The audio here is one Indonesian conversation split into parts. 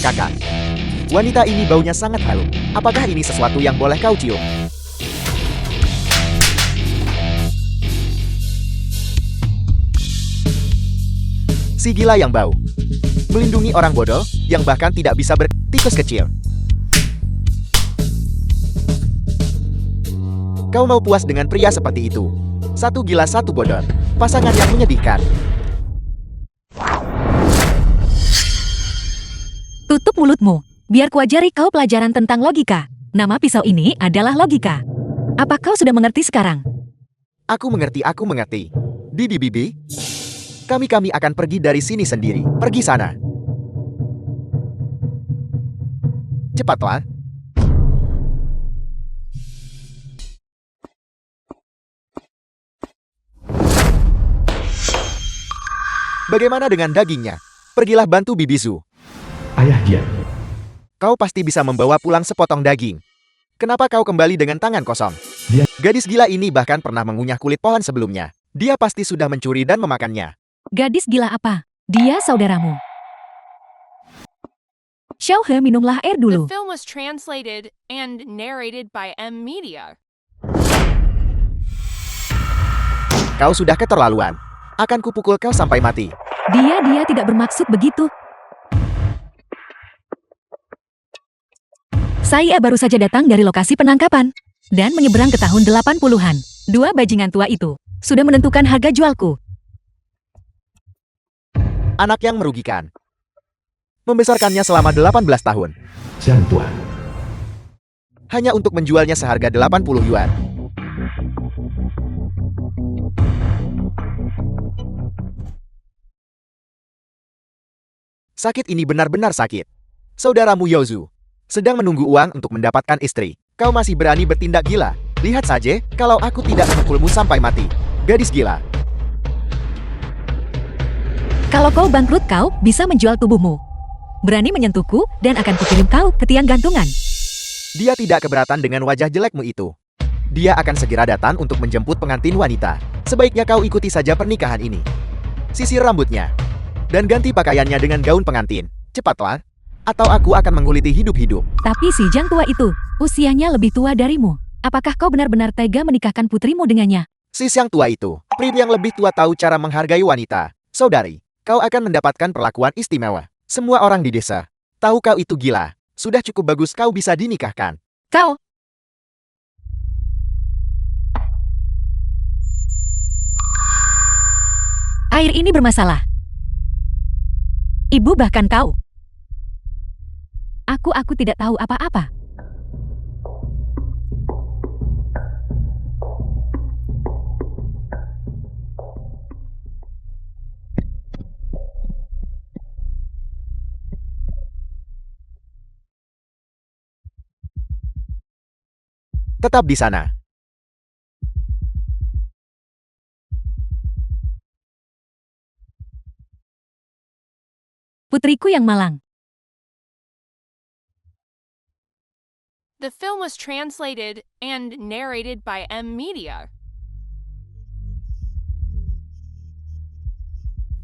kakak. Wanita ini baunya sangat harum. Apakah ini sesuatu yang boleh kau cium? Si gila yang bau. Melindungi orang bodoh, yang bahkan tidak bisa bertikus kecil. Kau mau puas dengan pria seperti itu? Satu gila satu bodoh. Pasangan yang menyedihkan. Tutup mulutmu. Biar kuajari kau pelajaran tentang logika. Nama pisau ini adalah logika. Apa kau sudah mengerti sekarang? Aku mengerti. Bibi. Kami akan pergi dari sini sendiri. Pergi sana. Cepatlah. Bagaimana dengan dagingnya? Pergilah bantu Bibi Zu. Ayah dia. Kau pasti bisa membawa pulang sepotong daging. Kenapa kau kembali dengan tangan kosong? Gadis gila ini bahkan pernah mengunyah kulit pohon sebelumnya. Dia pasti sudah mencuri dan memakannya. Gadis gila apa? Dia saudaramu. Xiaohe, minumlah air The dulu. film was translated and narrated by M Media. Kau sudah keterlaluan. Akan kupukul kau sampai mati. Dia tidak bermaksud begitu. Saya baru saja datang dari lokasi penangkapan dan menyeberang ke tahun 80-an. Dua bajingan tua itu sudah menentukan harga jualku. Anak yang merugikan. Membesarkannya selama 18 tahun. Siang tua. Hanya untuk menjualnya seharga 80 yuan. Sakit ini benar-benar sakit. Saudaramu Yozu sedang menunggu uang untuk mendapatkan istri. Kau masih berani bertindak gila. Lihat saja kalau aku tidak memukulmu sampai mati. Gadis gila. Kalau kau bangkrut, kau bisa menjual tubuhmu. Berani menyentuhku dan akan kukirim kau ke tiang gantungan. Dia tidak keberatan dengan wajah jelekmu itu. Dia akan segera datang untuk menjemput pengantin wanita. Sebaiknya kau ikuti saja pernikahan ini. Sisir rambutnya. Dan ganti pakaiannya dengan gaun pengantin. Cepatlah. Atau aku akan menguliti hidup-hidup. Tapi si Jang tua itu, usianya lebih tua darimu. Apakah kau benar-benar tega menikahkan putrimu dengannya? Si yang tua itu. Pria yang lebih tua tahu cara menghargai wanita. Saudari, kau akan mendapatkan perlakuan istimewa. Semua orang di desa tahu kau itu gila. Sudah cukup bagus kau bisa dinikahkan. Kau! Air ini bermasalah. Ibu bahkan kau. Aku tidak tahu apa-apa. Tetap di sana. Putriku yang malang. The film was translated and narrated by M Media.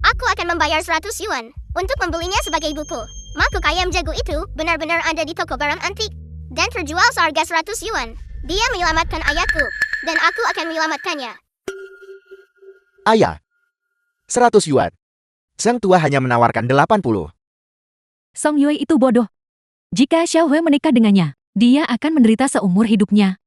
Aku akan membayar 100 yuan untuk membelinya sebagai buku. Makhluk ayam jago itu benar-benar ada di toko barang antik dan terjual seharga 100 yuan. Dia menyelamatkan ayahku dan aku akan menyelamatkannya. Ayah. 100 yuan. Sang tua hanya menawarkan 80. Song Yue itu bodoh. Jika Xiaohe menikah dengannya, dia akan menderita seumur hidupnya.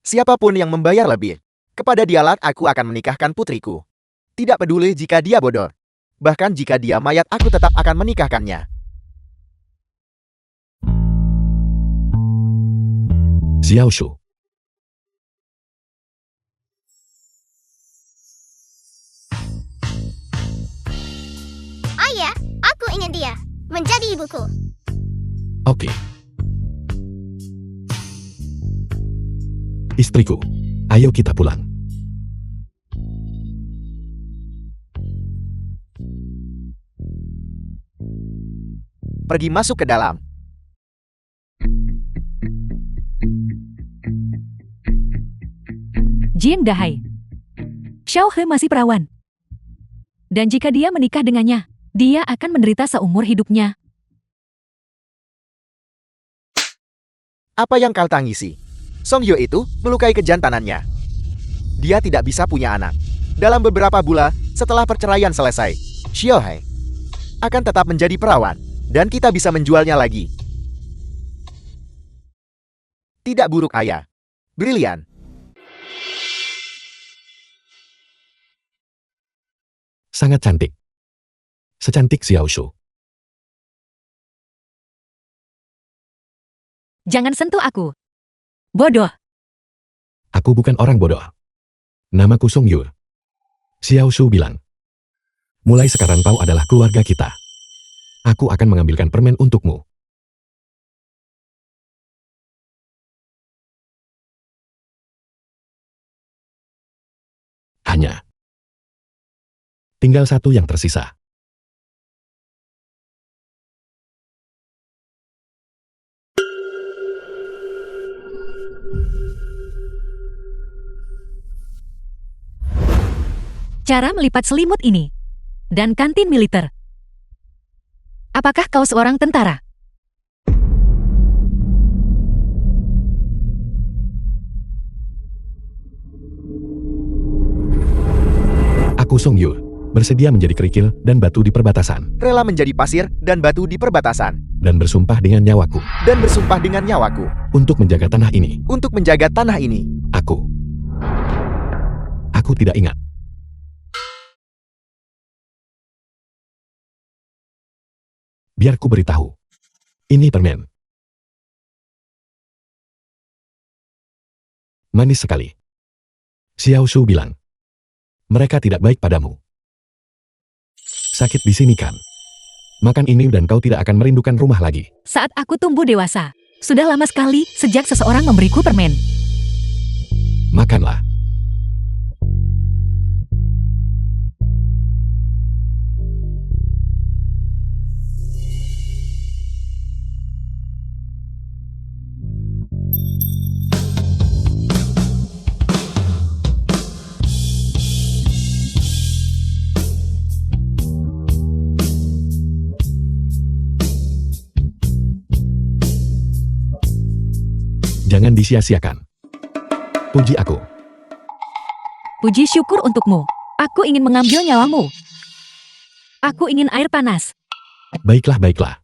Siapapun yang membayar lebih, kepada dialah aku akan menikahkan putriku. Tidak peduli jika dia bodoh. Bahkan jika dia mayat aku tetap akan menikahkannya. Xiao Shu. Ayah, aku ingin dia menjadi ibuku. Oke. Istriku, ayo kita pulang. Pergi masuk ke dalam. Jiang Dahai. Xiaohe masih perawan. Dan jika dia menikah dengannya, Dia akan menderita seumur hidupnya. Apa yang kau tangisi? Song Hyo itu melukai kejantanannya. Dia tidak bisa punya anak. Dalam beberapa bulan setelah perceraian selesai, Xiao Hai akan tetap menjadi perawan, dan kita bisa menjualnya lagi. Tidak buruk, ayah. Brilian. Sangat cantik. Secantik Xiao Shu. Jangan sentuh aku. Bodoh. Aku bukan orang bodoh. Namaku Song Yu. Xiao Shu bilang. Mulai sekarang kau adalah keluarga kita. Aku akan mengambilkan permen untukmu. Hanya tinggal satu yang tersisa. Cara melipat selimut ini. Dan kantin militer. Apakah kau seorang tentara? Aku Song Yu, bersedia menjadi kerikil dan batu di perbatasan, Rela menjadi pasir dan batu di perbatasan. dan bersumpah dengan nyawaku Dan bersumpah dengan nyawaku. untuk menjaga tanah ini. Untuk menjaga tanah ini. Aku tidak ingat. Biar ku beritahu. Ini permen. Manis sekali. Xiao Shu bilang. Mereka tidak baik padamu. Sakit di sini kan? Makan ini dan kau tidak akan merindukan rumah lagi. Saat aku tumbuh dewasa. Sudah lama sekali sejak seseorang memberiku permen. Makanlah. Jangan disia-siakan. Puji aku. Puji syukur untukmu. Aku ingin mengambil nyawamu. Aku ingin air panas. Baiklah, baiklah.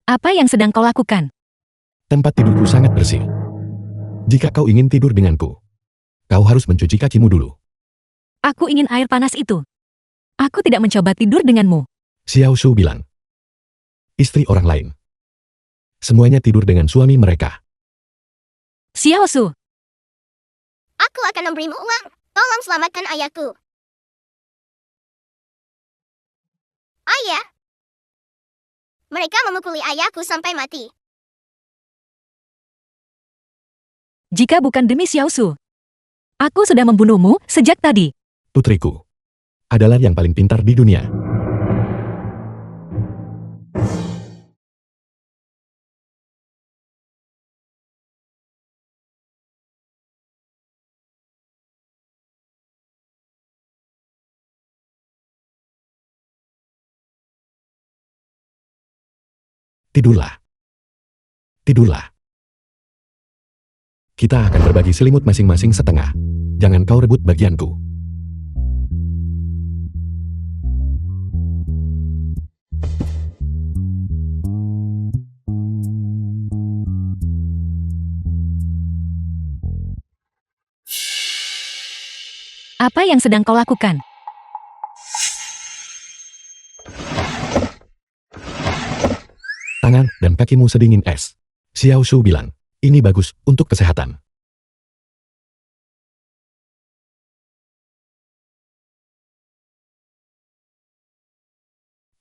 Apa yang sedang kau lakukan? Tempat tidurku sangat bersih. Jika kau ingin tidur denganku, kau harus mencuci kakimu dulu. Aku ingin air panas itu. Aku tidak mencoba tidur denganmu. Xiao Shu bilang. Istri orang lain. Semuanya tidur dengan suami mereka. Xiao Shu, Aku akan memberimu uang. Tolong selamatkan ayahku. Ayah. Mereka memukuli ayahku sampai mati. jika bukan demi Xiao Shu, aku sudah membunuhmu sejak tadi. Putriku. Adalah yang paling pintar di dunia. Tidurlah. Tidurlah. Kita akan berbagi selimut masing-masing setengah. Jangan kau rebut bagianku. Apa yang sedang kau lakukan? Tangan dan kakimu sedingin es. Xiao Shu bilang, ini bagus untuk kesehatan.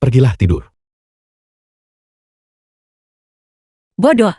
Pergilah tidur. Bodoh.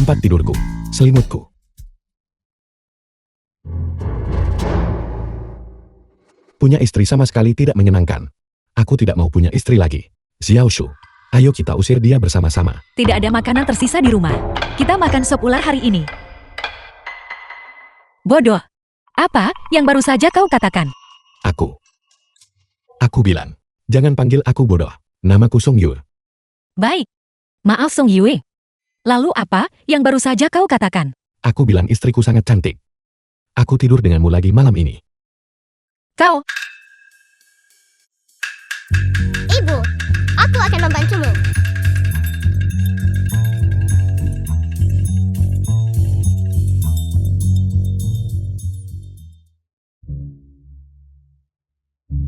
Tempat tidurku, selimutku. Punya istri sama sekali tidak menyenangkan. Aku tidak mau punya istri lagi. Xiao Shu, ayo kita usir dia bersama-sama. Tidak ada makanan tersisa di rumah. Kita makan sop ular hari ini. Bodoh. Apa yang baru saja kau katakan? Aku bilang, jangan panggil aku bodoh. Namaku Song Yu. Baik. Maaf Song Yue. Lalu apa yang baru saja kau katakan? Aku bilang istriku sangat cantik. Aku tidur denganmu lagi malam ini. Kau, Ibu, aku akan membantumu.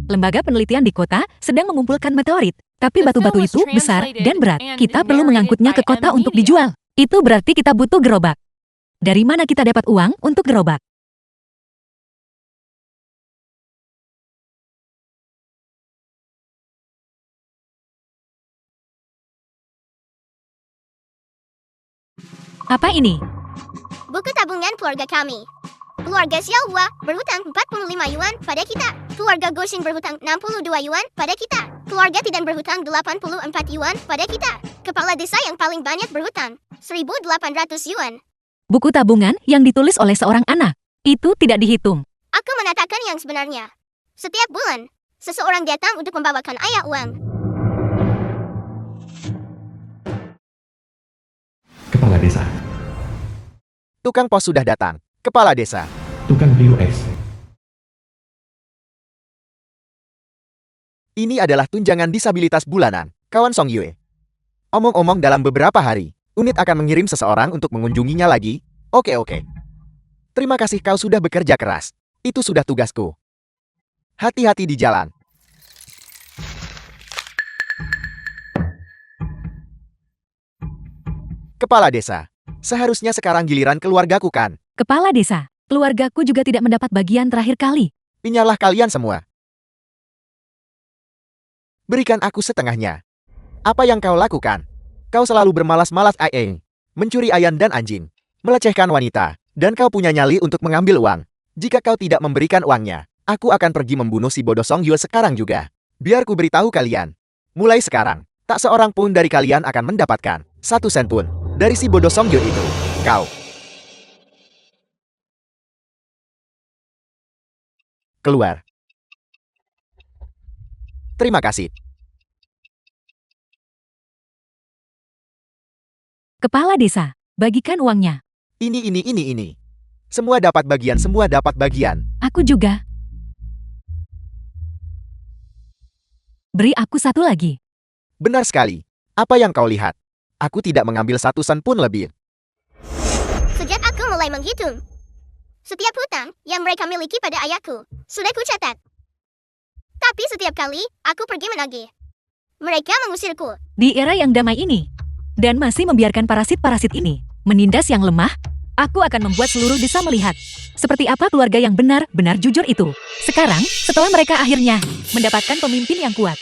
lembaga penelitian di kota sedang mengumpulkan meteorit. Tapi The batu-batu film was itu besar translated dan berat. and Kita perlu narrated mengangkutnya ke by kota M untuk Media. dijual. Itu berarti kita butuh gerobak. Dari mana kita dapat uang untuk gerobak? Apa ini? Buku tabungan keluarga kami. Keluarga Xiao Hua berhutang 45 yuan pada kita. Keluarga Goshin berhutang 62 yuan pada kita. Keluarga Tidan berhutang 84 yuan pada kita. Kepala desa yang paling banyak berhutang 1.800 yuan. Buku tabungan yang ditulis oleh seorang anak. Itu tidak dihitung. Aku mengatakan yang sebenarnya. Setiap bulan, seseorang datang untuk membawakan ayah uang. Kepala desa. Tukang pos sudah datang. Kepala desa. Tukang POS. Ini adalah tunjangan disabilitas bulanan, kawan Song Yue. Omong-omong dalam beberapa hari, unit akan mengirim seseorang untuk mengunjunginya lagi. Oke. Terima kasih kau sudah bekerja keras. Itu sudah tugasku. Hati-hati di jalan. Kepala desa. Seharusnya sekarang giliran keluargaku kan. Kepala desa, keluargaku juga tidak mendapat bagian terakhir kali. Pinyalah kalian semua. Berikan aku setengahnya. Apa yang kau lakukan? Kau selalu bermalas-malas mencuri ayam dan anjing, melecehkan wanita, dan kau punya nyali untuk mengambil uang. Jika kau tidak memberikan uangnya, aku akan pergi membunuh si bodoh Song Yue sekarang juga. Biar ku beritahu kalian. Mulai sekarang, tak seorang pun dari kalian akan mendapatkan 1 sen pun dari si bodoh Song Yue itu. Kau. Keluar. Terima kasih. Kepala desa, bagikan uangnya. Ini. Semua dapat bagian. Aku juga. Beri aku satu lagi. Benar sekali. Apa yang kau lihat? Aku tidak mengambil 1 sen pun lebih. Sejak aku mulai menghitung, setiap hutang yang mereka miliki pada ayahku sudah kucatat. Tapi setiap kali aku pergi menagih, mereka mengusirku. Di era yang damai ini, dan masih membiarkan parasit-parasit ini menindas yang lemah, aku akan membuat seluruh desa melihat seperti apa keluarga yang benar-benar jujur itu. Sekarang, setelah mereka akhirnya mendapatkan pemimpin yang kuat.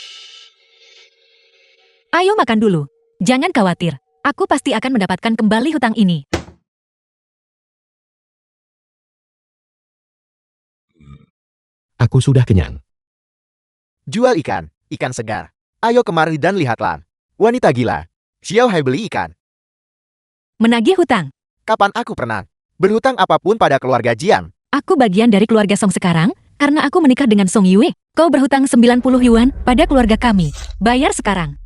Ayo makan dulu. Jangan khawatir. Aku pasti akan mendapatkan kembali hutang ini. Aku sudah kenyang. Jual ikan segar. Ayo kemari dan lihatlah. Wanita gila. Xiao Hai beli ikan. Menagih hutang. Kapan aku pernah berhutang apapun pada keluarga Jiang? Aku bagian dari keluarga Song sekarang, karena aku menikah dengan Song Yue. Kau berhutang 90 yuan pada keluarga kami. Bayar sekarang.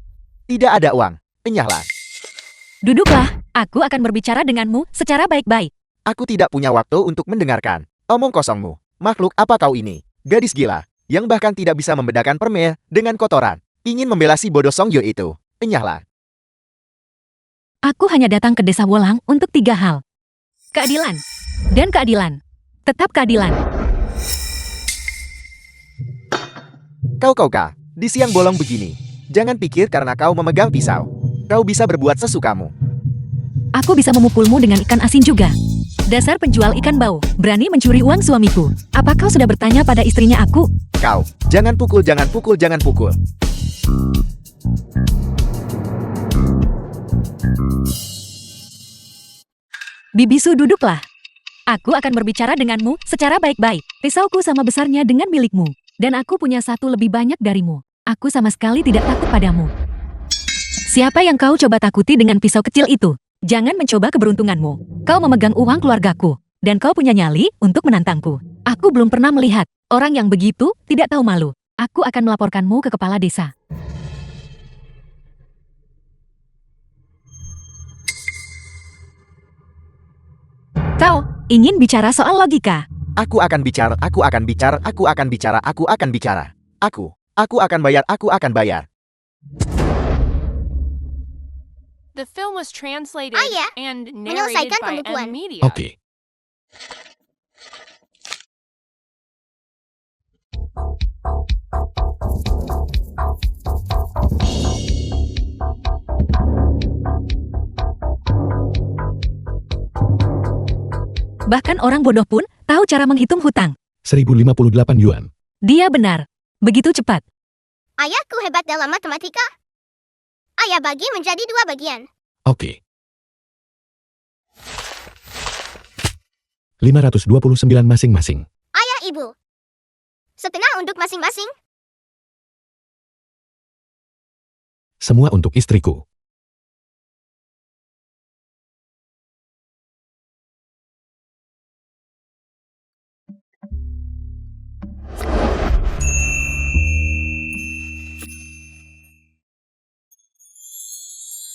Tidak ada uang. Enyahlah. Duduklah, aku akan berbicara denganmu secara baik-baik. Aku tidak punya waktu untuk mendengarkan omong kosongmu. Makhluk apa kau ini? Gadis gila, yang bahkan tidak bisa membedakan permen dengan kotoran. Ingin membela si bodoh Song Yue itu. Enyahlah. Aku hanya datang ke desa Wolang untuk 3 hal. Keadilan. Dan keadilan. Tetap keadilan. Kau, di siang bolong begini. Jangan pikir karena kau memegang pisau, kau bisa berbuat sesukamu. Aku bisa memukulmu dengan ikan asin juga. Dasar penjual ikan bau, berani mencuri uang suamiku. Apa kau sudah bertanya pada istrinya aku? Kau, jangan pukul, jangan pukul, jangan pukul. Bibisu, duduklah. Aku akan berbicara denganmu secara baik-baik. Pisauku sama besarnya dengan milikmu. Dan aku punya satu lebih banyak darimu. Aku sama sekali tidak takut padamu. Siapa yang kau coba takuti dengan pisau kecil itu? Jangan mencoba keberuntunganmu. Kau memegang uang keluargaku. Dan kau punya nyali untuk menantangku. Aku belum pernah melihat orang yang begitu tidak tahu malu. Aku akan melaporkanmu ke kepala desa. Kau ingin bicara soal logika? Aku akan bicara, aku akan bicara, aku akan bicara, aku akan bicara. Aku akan bayar, aku akan bayar. The film was translated Ayah, and narrated menyelesaikan by pembukuan. M Media. Oke. Bahkan orang bodoh pun tahu cara menghitung hutang. 1058 yuan. Dia benar. Begitu cepat. Ayahku hebat dalam matematika. Ayah bagi menjadi 2 bagian. Oke. 529 masing-masing. Ayah ibu. Setengah untuk masing-masing. Semua untuk istriku.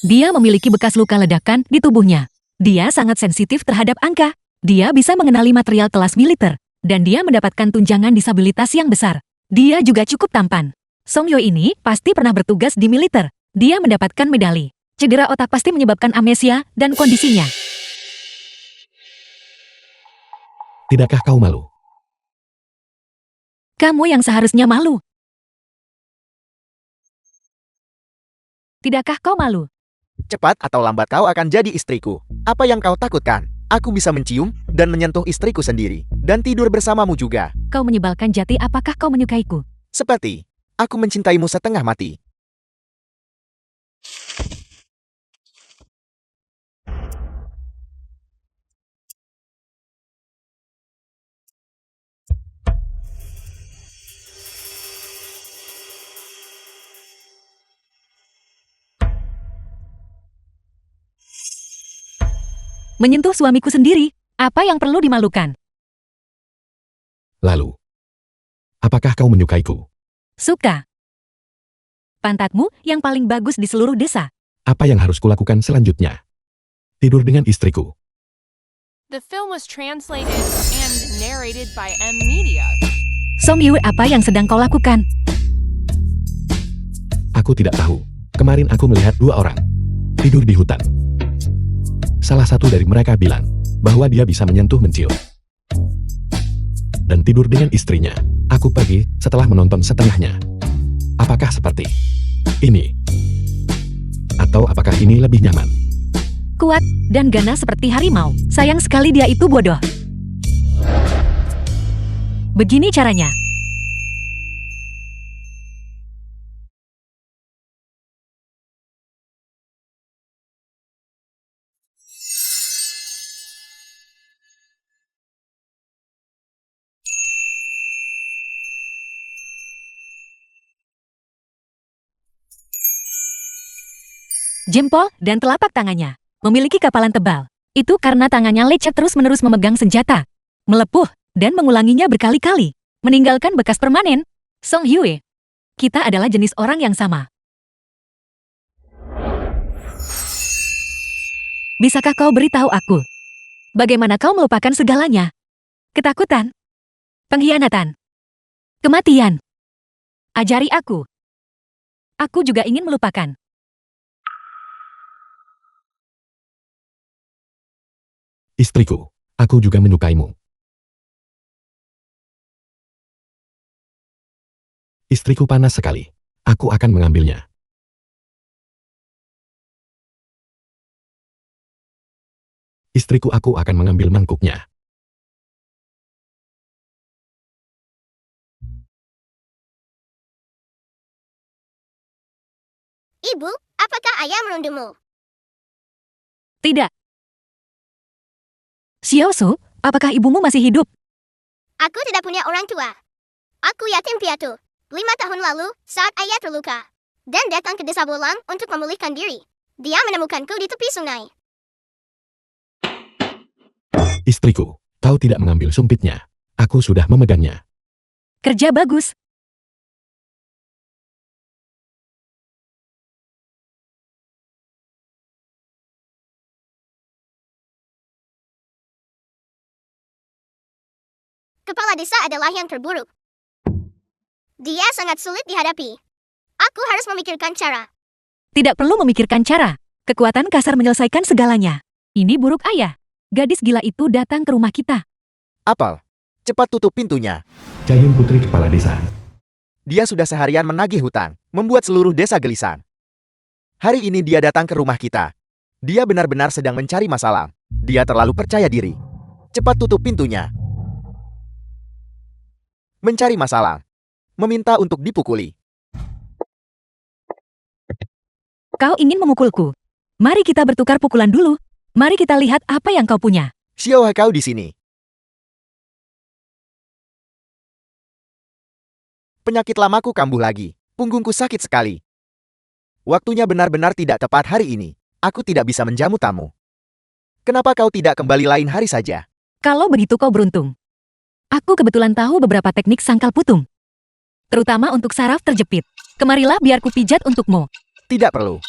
Dia memiliki bekas luka ledakan di tubuhnya. Dia sangat sensitif terhadap angka. Dia bisa mengenali material kelas militer. Dan dia mendapatkan tunjangan disabilitas yang besar. Dia juga cukup tampan. Song Yo ini pasti pernah bertugas di militer. Dia mendapatkan medali. Cedera otak pasti menyebabkan amnesia dan kondisinya. Tidakkah kau malu? Kamu yang seharusnya malu. Tidakkah kau malu? Cepat atau lambat kau akan jadi istriku. Apa yang kau takutkan? Aku bisa mencium dan menyentuh istriku sendiri. Dan tidur bersamamu juga. Kau menyebalkan jati, apakah kau menyukaiku? Seperti, aku mencintaimu setengah mati. Menyentuh suamiku sendiri, apa yang perlu dimalukan? Lalu, apakah kau menyukaiku? Suka. Pantatmu yang paling bagus di seluruh desa. Apa yang harus kulakukan selanjutnya? Tidur dengan istriku. The film was translated and narrated by M Media. Song Yue, apa yang sedang kau lakukan? Aku tidak tahu. Kemarin aku melihat 2 orang tidur di hutan. Salah satu dari mereka bilang bahwa dia bisa menyentuh mencium. Dan tidur dengan istrinya. Aku pergi setelah menonton setengahnya. Apakah seperti ini? Atau apakah ini lebih nyaman? Kuat dan ganas seperti harimau. Sayang sekali dia itu bodoh. Begini caranya. Jempol dan telapak tangannya memiliki kapalan tebal. Itu karena tangannya lecet terus-menerus memegang senjata, melepuh, dan mengulanginya berkali-kali, meninggalkan bekas permanen. Song Yue, kita adalah jenis orang yang sama. Bisakah kau beritahu aku, bagaimana kau melupakan segalanya? Ketakutan, pengkhianatan, kematian. Ajari aku. Aku juga ingin melupakan. Istriku, aku juga menyukaimu. Istriku panas sekali. Aku akan mengambilnya. Istriku, aku akan mengambil mangkuknya. Ibu, apakah ayah merundumu? Tidak. Xiaosu, apakah ibumu masih hidup? Aku tidak punya orang tua. Aku yatim piatu. 5 tahun lalu, saat ayah terluka. Dan datang ke desa Bolang untuk memulihkan diri. Dia menemukanku di tepi sungai. Istriku, kau tidak mengambil sumpitnya. Aku sudah memegangnya. Kerja bagus. Kepala desa adalah yang terburuk. Dia sangat sulit dihadapi. Aku harus memikirkan cara. Tidak perlu memikirkan cara. Kekuatan kasar menyelesaikan segalanya. Ini buruk ayah. Gadis gila itu datang ke rumah kita. Apel, cepat tutup pintunya. Cayun putri kepala desa. Dia sudah seharian menagih hutang, membuat seluruh desa gelisah. Hari ini dia datang ke rumah kita. Dia benar-benar sedang mencari masalah. Dia terlalu percaya diri. Cepat tutup pintunya. Mencari masalah. Meminta untuk dipukuli. Kau ingin memukulku? Mari kita bertukar pukulan dulu. Mari kita lihat apa yang kau punya. Xiao, kau di sini. Penyakit lamaku kambuh lagi. Punggungku sakit sekali. Waktunya benar-benar tidak tepat hari ini. Aku tidak bisa menjamu tamu. Kenapa kau tidak kembali lain hari saja? Kalau begitu kau beruntung. Aku kebetulan tahu beberapa teknik sangkal putung. Terutama untuk saraf terjepit. Kemarilah biar ku pijat untukmu. Tidak perlu.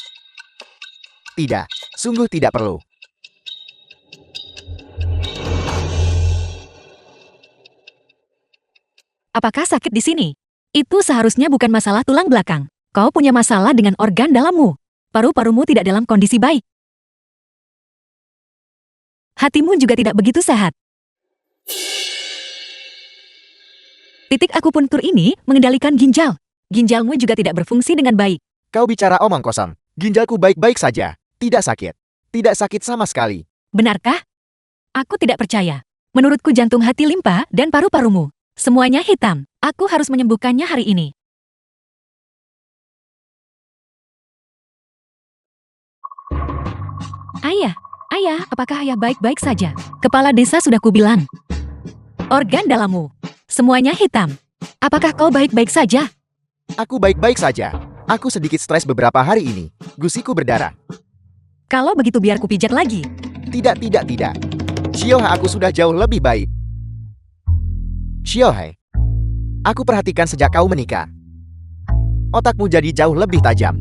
Tidak, sungguh tidak perlu. Apakah sakit di sini? Itu seharusnya bukan masalah tulang belakang. Kau punya masalah dengan organ dalammu. Paru-parumu tidak dalam kondisi baik. Hatimu juga tidak begitu sehat. Titik akupuntur ini mengendalikan ginjal. Ginjalmu juga tidak berfungsi dengan baik. Kau bicara omong kosong. Ginjalku baik-baik saja. Tidak sakit. Tidak sakit sama sekali. Benarkah? Aku tidak percaya. Menurutku jantung, hati, limpa, dan paru-parumu. Semuanya hitam. Aku harus menyembuhkannya hari ini. Ayah, apakah ayah baik-baik saja? Kepala desa sudah kubilang. Organ dalammu. Semuanya hitam. Apakah kau baik-baik saja? Aku baik-baik saja. Aku sedikit stres beberapa hari ini. Gusiku berdarah. Kalau begitu biar kupijat lagi. Tidak. Xiaohai, aku sudah jauh lebih baik. Xiaohai, aku perhatikan sejak kau menikah. Otakmu jadi jauh lebih tajam.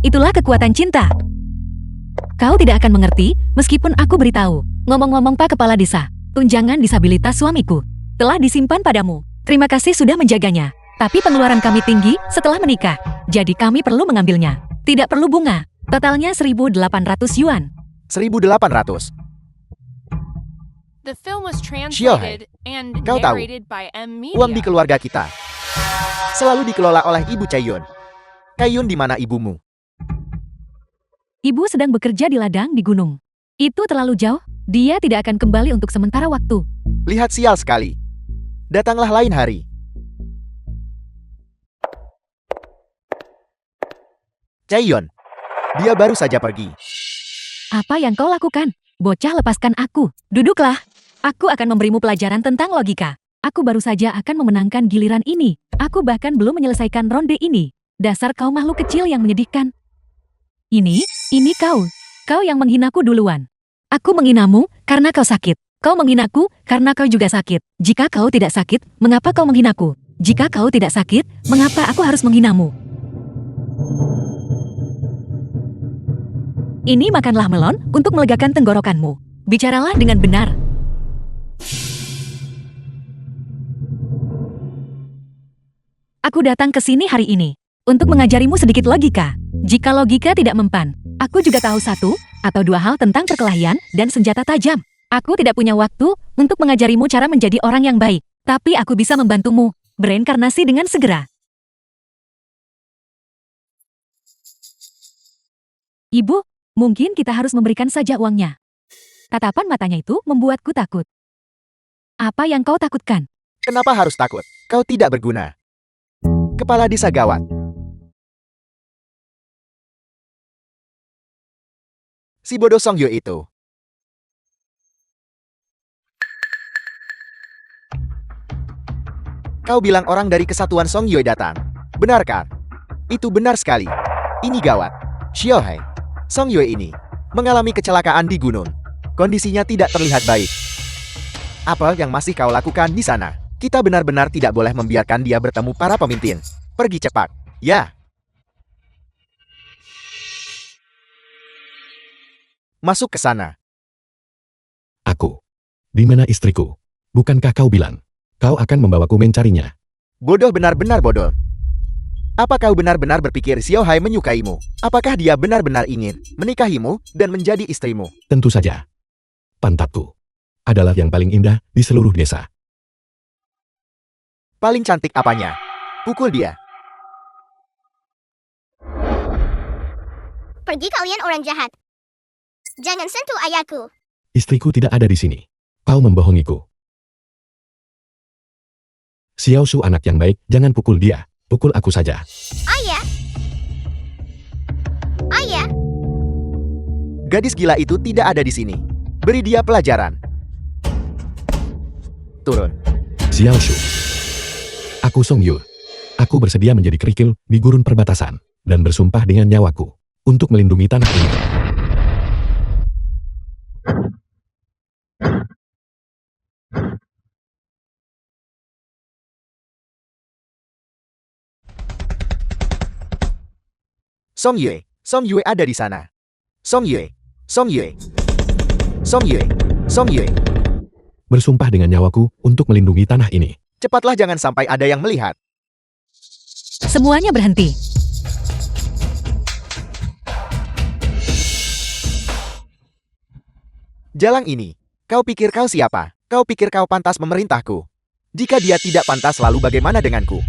Itulah kekuatan cinta. Kau tidak akan mengerti meskipun aku beritahu. Ngomong-ngomong Pak Kepala Desa, tunjangan disabilitas suamiku telah disimpan padamu. Terima kasih sudah menjaganya. Tapi pengeluaran kami tinggi setelah menikah. Jadi kami perlu mengambilnya. Tidak perlu bunga. Totalnya 1.800 yuan. 1.800. The film was Xiaohai, translated and kau tahu, narrated by M Uang di Media. keluarga kita selalu dikelola oleh Ibu Cayun. Cayun, di mana ibumu? Ibu sedang bekerja di ladang di gunung. Itu terlalu jauh. Dia tidak akan kembali untuk sementara waktu. Lihat, sial sekali. Datanglah lain hari. Cayun, dia baru saja pergi. Apa yang kau lakukan? Bocah, lepaskan aku. Duduklah. Aku akan memberimu pelajaran tentang logika. Aku baru saja akan memenangkan giliran ini. Aku bahkan belum menyelesaikan ronde ini. Dasar kau makhluk kecil yang menyedihkan. Ini kau. Kau yang menghinaku duluan. Aku menghinamu karena kau sakit. Kau menghinaku karena kau juga sakit. Jika kau tidak sakit, mengapa kau menghinaku? Jika kau tidak sakit, mengapa aku harus menghinamu? Ini makanlah melon untuk melegakan tenggorokanmu. Bicaralah dengan benar. Aku datang ke sini hari ini untuk mengajarimu sedikit logika. Jika logika tidak mempan, aku juga tahu 1 atau 2 hal tentang perkelahian dan senjata tajam. Aku tidak punya waktu untuk mengajarimu cara menjadi orang yang baik, tapi aku bisa membantumu bereinkarnasi dengan segera. Ibu, mungkin kita harus memberikan saja uangnya. Tatapan matanya itu membuatku takut. Apa yang kau takutkan? Kenapa harus takut? Kau tidak berguna. Kepala desa gawat. Si bodoh Song Yue itu. Kau bilang orang dari kesatuan Song Yue datang. Benar kan? Itu benar sekali. Ini gawat. Xiaohai, Song Yue ini mengalami kecelakaan di gunung. Kondisinya tidak terlihat baik. Apa yang masih kau lakukan di sana? Kita benar-benar tidak boleh membiarkan dia bertemu para pemimpin. Pergi cepat. Ya. Masuk ke sana. Aku. Di mana istriku? Bukankah kau bilang kau akan membawaku mencarinya? Bodoh, benar-benar bodoh. Apa kau benar-benar berpikir Xiaohai menyukaimu? Apakah dia benar-benar ingin menikahimu dan menjadi istrimu? Tentu saja. Pantatku adalah yang paling indah di seluruh desa. Paling cantik apanya? Pukul dia. Pergi kalian orang jahat. Jangan sentuh ayahku. Istriku tidak ada di sini. Kau membohongiku. Xiao Shu anak yang baik, jangan pukul dia. Pukul aku saja. Ayah. Ayah. Gadis gila itu tidak ada di sini. Beri dia pelajaran. Turun. Xiao Shu. Aku Song Yue. Aku bersedia menjadi kerikil di gurun perbatasan dan bersumpah dengan nyawaku untuk melindungi tanah ini. Song Yue ada di sana. Song Yue, Song Yue, Song Yue, Song Yue. Bersumpah dengan nyawaku untuk melindungi tanah ini. Cepatlah, jangan sampai ada yang melihat. Semuanya berhenti. Jalang ini. Kau pikir kau siapa? Kau pikir kau pantas memerintahku? Jika dia tidak pantas, lalu bagaimana denganku?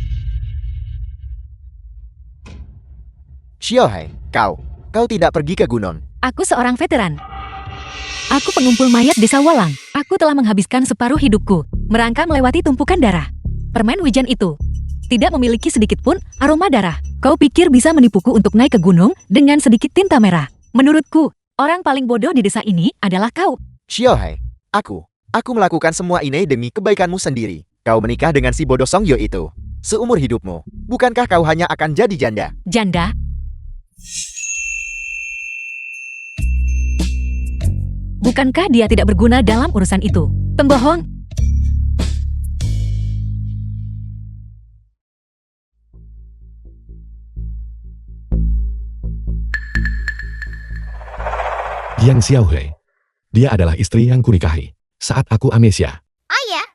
Xiaohai, kau tidak pergi ke gunung. Aku seorang veteran. Aku pengumpul mayat desa Walang. Aku telah menghabiskan separuh hidupku merangkak melewati tumpukan darah. Permen wijen itu tidak memiliki sedikit pun aroma darah. Kau pikir bisa menipuku untuk naik ke gunung dengan sedikit tinta merah? Menurutku, orang paling bodoh di desa ini adalah kau. Xiaohai, aku melakukan semua ini demi kebaikanmu sendiri. Kau menikah dengan si bodoh Song Yue itu seumur hidupmu. Bukankah kau hanya akan jadi janda? Janda? Bukankah dia tidak berguna dalam urusan itu? Pembohong! Yang Xiaohai. Dia adalah istri yang kunikahi saat aku amnesia. Ayah.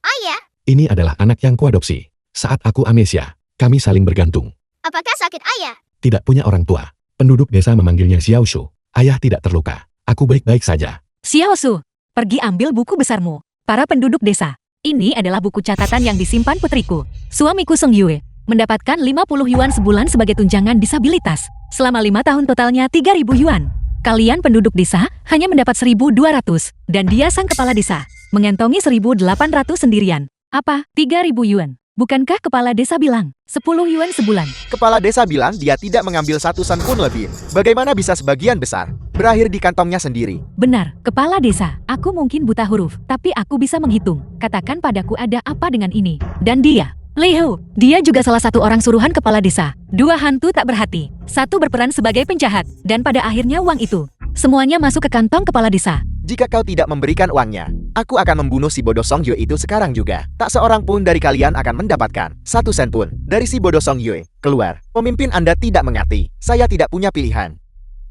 Ayah. Ini adalah anak yang kuadopsi. Saat aku amnesia, kami saling bergantung. Apakah sakit ayah? Tidak punya orang tua. Penduduk desa memanggilnya Xiao Shu. Ayah tidak terluka. Aku baik-baik saja. Xiao Su, pergi ambil buku besarmu. Para penduduk desa. Ini adalah buku catatan yang disimpan putriku. Suamiku Song Yue mendapatkan 50 yuan sebulan sebagai tunjangan disabilitas. Selama 5 tahun totalnya 3.000 yuan. Kalian penduduk desa hanya mendapat 1.200. Dan dia sang kepala desa mengantongi 1.800 sendirian. Apa? 3.000 yuan. Bukankah kepala desa bilang 10 yuan sebulan? Kepala desa bilang dia tidak mengambil 1 sen pun lebih. Bagaimana bisa sebagian besar berakhir di kantongnya sendiri? Benar, kepala desa. Aku mungkin buta huruf, tapi aku bisa menghitung. Katakan padaku ada apa dengan ini. Dan dia, Liu, dia juga salah satu orang suruhan kepala desa. 2 hantu tak berhati. 1 berperan sebagai penjahat. Dan pada akhirnya uang itu semuanya masuk ke kantong kepala desa. Jika kau tidak memberikan uangnya, aku akan membunuh si bodoh Song Yue itu sekarang juga. Tak seorang pun dari kalian akan mendapatkan 1 sen pun dari si bodoh Song Yue. Keluar. Pemimpin Anda tidak mengerti. Saya tidak punya pilihan.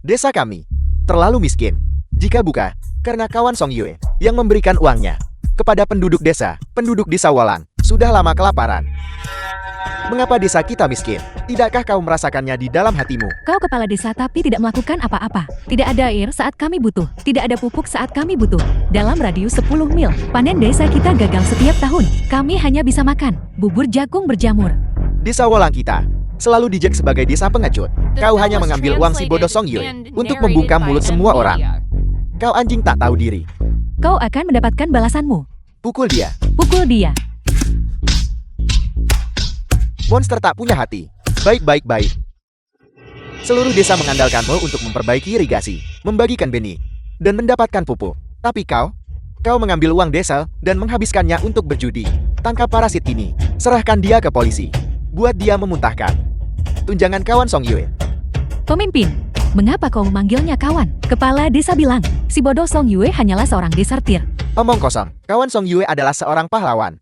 Desa kami terlalu miskin. Jika bukan karena kawan Song Yue yang memberikan uangnya kepada penduduk desa Walang sudah lama kelaparan. Mengapa desa kita miskin? Tidakkah kau merasakannya di dalam hatimu? Kau kepala desa tapi tidak melakukan apa-apa. Tidak ada air saat kami butuh. Tidak ada pupuk saat kami butuh. Dalam radius 10 mil, panen desa kita gagal setiap tahun. Kami hanya bisa makan bubur jagung berjamur. Desa Walang kita selalu dijek sebagai desa pengecut. Kau hanya mengambil uang si bodoh Song Yue untuk membungkam mulut semua orang. Kau anjing tak tahu diri. Kau akan mendapatkan balasanmu. Pukul dia. Pukul dia. Monster tak punya hati. Baik. Seluruh desa mengandalkanmu untuk memperbaiki irigasi, membagikan benih, dan mendapatkan pupuk. Tapi kau mengambil uang desa dan menghabiskannya untuk berjudi. Tangkap parasit ini. Serahkan dia ke polisi. Buat dia memuntahkan. Tunjangan kawan Song Yue. Pemimpin, mengapa kau memanggilnya kawan? Kepala desa bilang, si bodoh Song Yue hanyalah seorang desertir. Omong kosong. Kawan Song Yue adalah seorang pahlawan.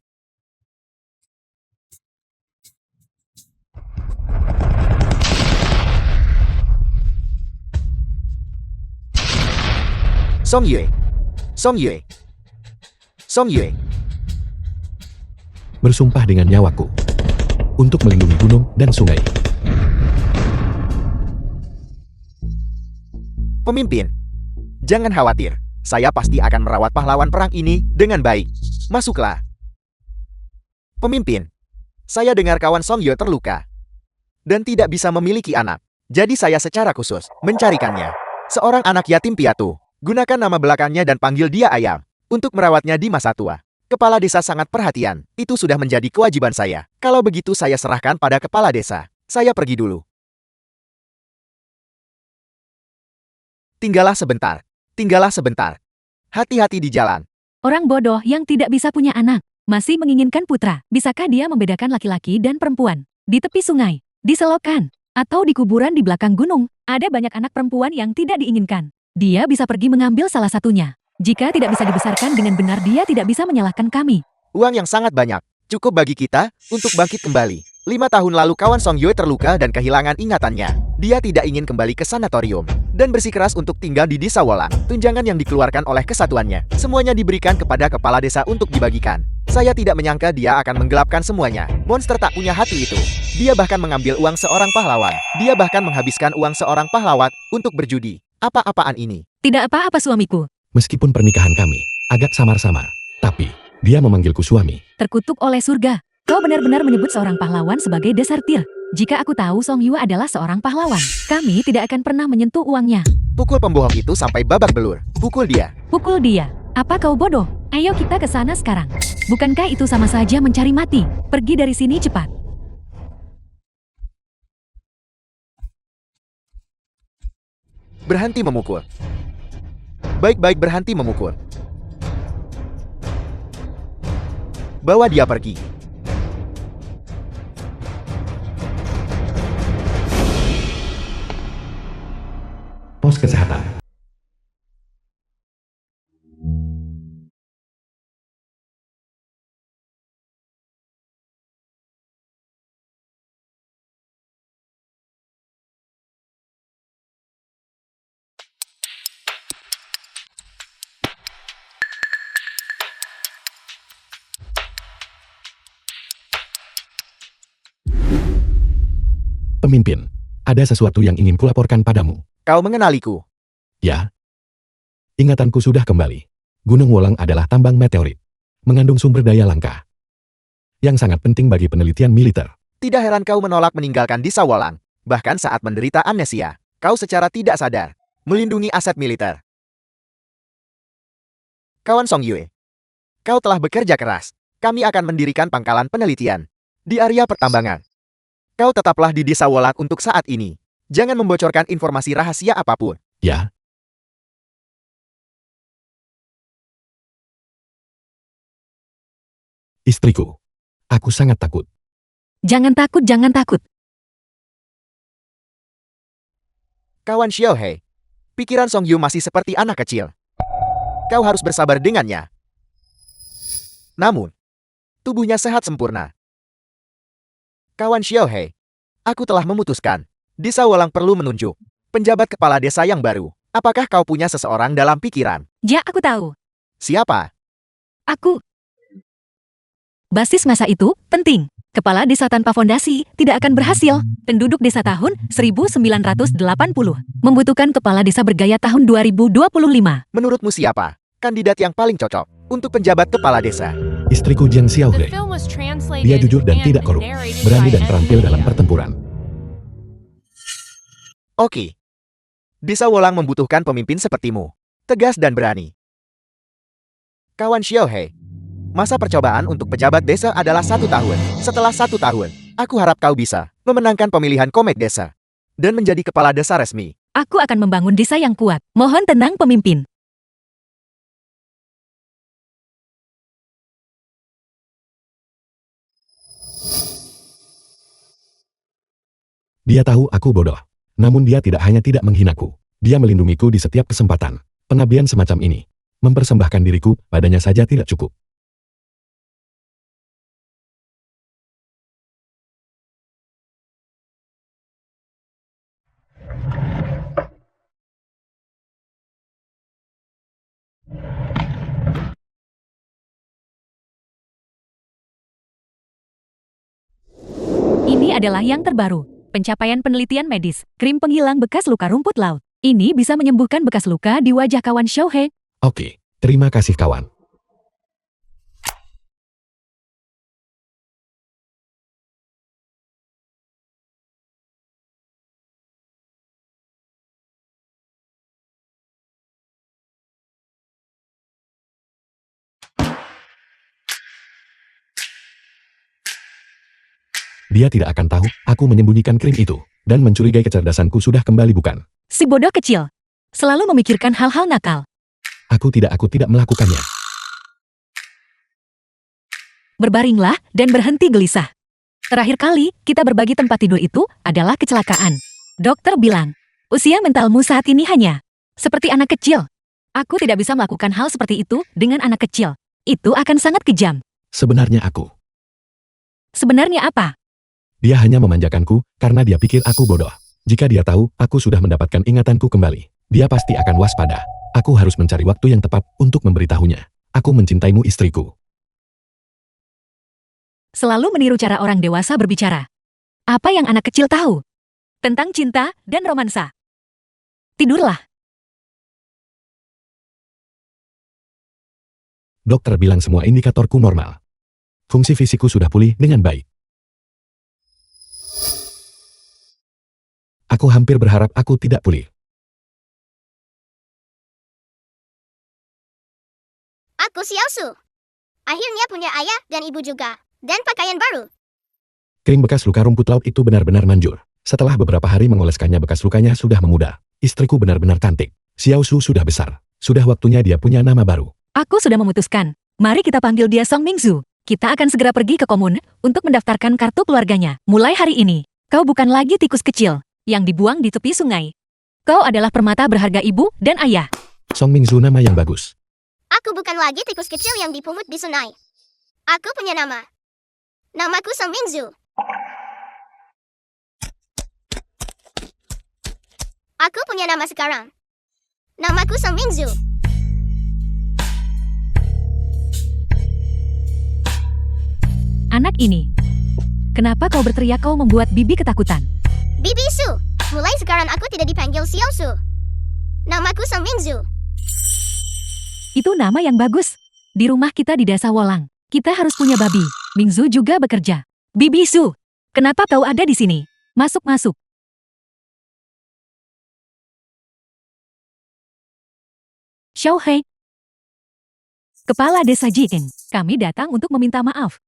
Song Yue. Bersumpah dengan nyawaku untuk melindungi gunung dan sungai. Pemimpin, jangan khawatir. Saya pasti akan merawat pahlawan perang ini dengan baik. Masuklah. Pemimpin, saya dengar kawan Song Yue terluka dan tidak bisa memiliki anak. Jadi saya secara khusus mencarikannya. Seorang anak yatim piatu. Gunakan nama belakangnya dan panggil dia Ayam untuk merawatnya di masa tua. Kepala desa sangat perhatian. Itu sudah menjadi kewajiban saya. Kalau begitu saya serahkan pada kepala desa. Saya pergi dulu. Tinggallah sebentar. Hati-hati di jalan. Orang bodoh yang tidak bisa punya anak, masih menginginkan putra. Bisakah dia membedakan laki-laki dan perempuan? Di tepi sungai, di selokan, atau di kuburan di belakang gunung, ada banyak anak perempuan yang tidak diinginkan. Dia bisa pergi mengambil salah satunya. Jika tidak bisa dibesarkan dengan benar, dia tidak bisa menyalahkan kami. Uang yang sangat banyak. Cukup bagi kita untuk bangkit kembali. 5 tahun lalu kawan Song Yue terluka dan kehilangan ingatannya. Dia tidak ingin kembali ke sanatorium dan bersikeras untuk tinggal di desa Wolang. Tunjangan yang dikeluarkan oleh kesatuannya, semuanya diberikan kepada kepala desa untuk dibagikan. Saya tidak menyangka dia akan menggelapkan semuanya. Monster tak punya hati itu. Dia bahkan mengambil uang seorang pahlawan. Dia bahkan menghabiskan uang seorang pahlawan untuk berjudi. Apa-apaan ini? Tidak apa-apa suamiku. Meskipun pernikahan kami agak samar-samar, tapi dia memanggilku suami. Terkutuk oleh surga. Kau benar-benar menyebut seorang pahlawan sebagai desertir. Jika aku tahu Song Yue adalah seorang pahlawan, kami tidak akan pernah menyentuh uangnya. Pukul pembohong itu sampai babak belur. Pukul dia. Pukul dia. Apa kau bodoh? Ayo kita ke sana sekarang. Bukankah itu sama saja mencari mati? Pergi dari sini cepat. Berhenti memukul. Baik-baik, berhenti memukul. Bawa dia pergi. Pos kesehatan. Pemimpin, ada sesuatu yang ingin kulaporkan padamu. Kau mengenaliku. Ya. Ingatanku sudah kembali. Gunung Wolang adalah tambang meteorit. Mengandung sumber daya langka. Yang sangat penting bagi penelitian militer. Tidak heran kau menolak meninggalkan desa Wolang. Bahkan saat menderita amnesia, kau secara tidak sadar melindungi aset militer. Kawan Song Yue, kau telah bekerja keras. Kami akan mendirikan pangkalan penelitian di area pertambangan. Kau tetaplah di desa Wolang untuk saat ini. Jangan membocorkan informasi rahasia apapun. Ya. Istriku. Aku sangat takut. Jangan takut, jangan takut. Kawan Xiaohei, pikiran Song Yu masih seperti anak kecil. Kau harus bersabar dengannya. Namun, tubuhnya sehat sempurna. Kawan Xiaohei, aku telah memutuskan. Desa Wolang perlu menunjuk penjabat kepala desa yang baru. Apakah kau punya seseorang dalam pikiran? Ya, aku tahu. Siapa? Aku. Basis masa itu penting. Kepala desa tanpa fondasi tidak akan berhasil. Penduduk desa tahun 1980 membutuhkan kepala desa bergaya tahun 2025. Menurutmu siapa kandidat yang paling cocok untuk penjabat kepala desa? Istriku Jiang The Xiaohui. film was translated Dia jujur dan and tidak korup. narrated Berani by dan terampil dalam Emilia. pertempuran. Oke. Desa Wolang membutuhkan pemimpin sepertimu. tegas dan berani. Kawan Xiaohei, masa percobaan untuk pejabat desa adalah 1 tahun. Setelah 1 tahun, aku harap kau bisa memenangkan pemilihan Komet Desa dan menjadi kepala desa resmi. Aku akan membangun desa yang kuat. Mohon tenang pemimpin. Dia tahu aku bodoh. Namun dia tidak hanya tidak menghinaku. Dia melindungiku di setiap kesempatan. Pengabdian semacam ini, mempersembahkan diriku padanya saja tidak cukup. Ini adalah yang terbaru. Pencapaian penelitian medis, krim penghilang bekas luka rumput laut. Ini bisa menyembuhkan bekas luka di wajah kawan Xiaohei. Oke, terima kasih kawan. Dia tidak akan tahu, aku menyembunyikan krim itu, dan mencurigai kecerdasanku sudah kembali bukan. Si bodoh kecil. Selalu memikirkan hal-hal nakal. Aku tidak melakukannya. Berbaringlah dan berhenti gelisah. Terakhir kali kita berbagi tempat tidur itu adalah kecelakaan. Dokter bilang, usia mentalmu saat ini hanya seperti anak kecil. Aku tidak bisa melakukan hal seperti itu dengan anak kecil. Itu akan sangat kejam. Sebenarnya Sebenarnya apa? dia hanya memanjakanku karena dia pikir aku bodoh. Jika dia tahu aku sudah mendapatkan ingatanku kembali, dia pasti akan waspada. Aku harus mencari waktu yang tepat untuk memberitahunya. Aku mencintaimu istriku. Selalu meniru cara orang dewasa berbicara. Apa yang anak kecil tahu tentang cinta dan romansa? Tidurlah. Dokter bilang semua indikatorku normal. Fungsi fisikku sudah pulih dengan baik. Aku hampir berharap aku tidak pulih. Aku Xiaosu. Akhirnya punya ayah dan ibu juga. Dan pakaian baru. Krim bekas luka rumput laut itu benar-benar manjur. Setelah beberapa hari mengoleskannya, bekas lukanya sudah memudar. Istriku benar-benar cantik. Xiaosu sudah besar. Sudah waktunya dia punya nama baru. Aku sudah memutuskan. Mari kita panggil dia Song Mingzu. Kita akan segera pergi ke komun untuk mendaftarkan kartu keluarganya. Mulai hari ini, kau bukan lagi tikus kecil yang dibuang di tepi sungai. Kau adalah permata berharga ibu dan ayah. Song Mingzu nama yang bagus. Aku bukan lagi tikus kecil yang dipungut di sungai. Aku punya nama. Namaku Song Mingzu. Aku punya nama sekarang. Namaku Song Mingzu. Anak ini, kenapa kau berteriak? Kau membuat Bibi ketakutan. Bibi Su. Mulai sekarang aku tidak dipanggil Xiaosu. Namaku Song Mingzu. Itu nama yang bagus. Di rumah kita di desa Wolang, kita harus punya babi. Mingzu juga bekerja. Bibi Su, kenapa kau ada di sini? Masuk-masuk. Xiaohei, Kepala Desa Jing, kami datang untuk meminta maaf.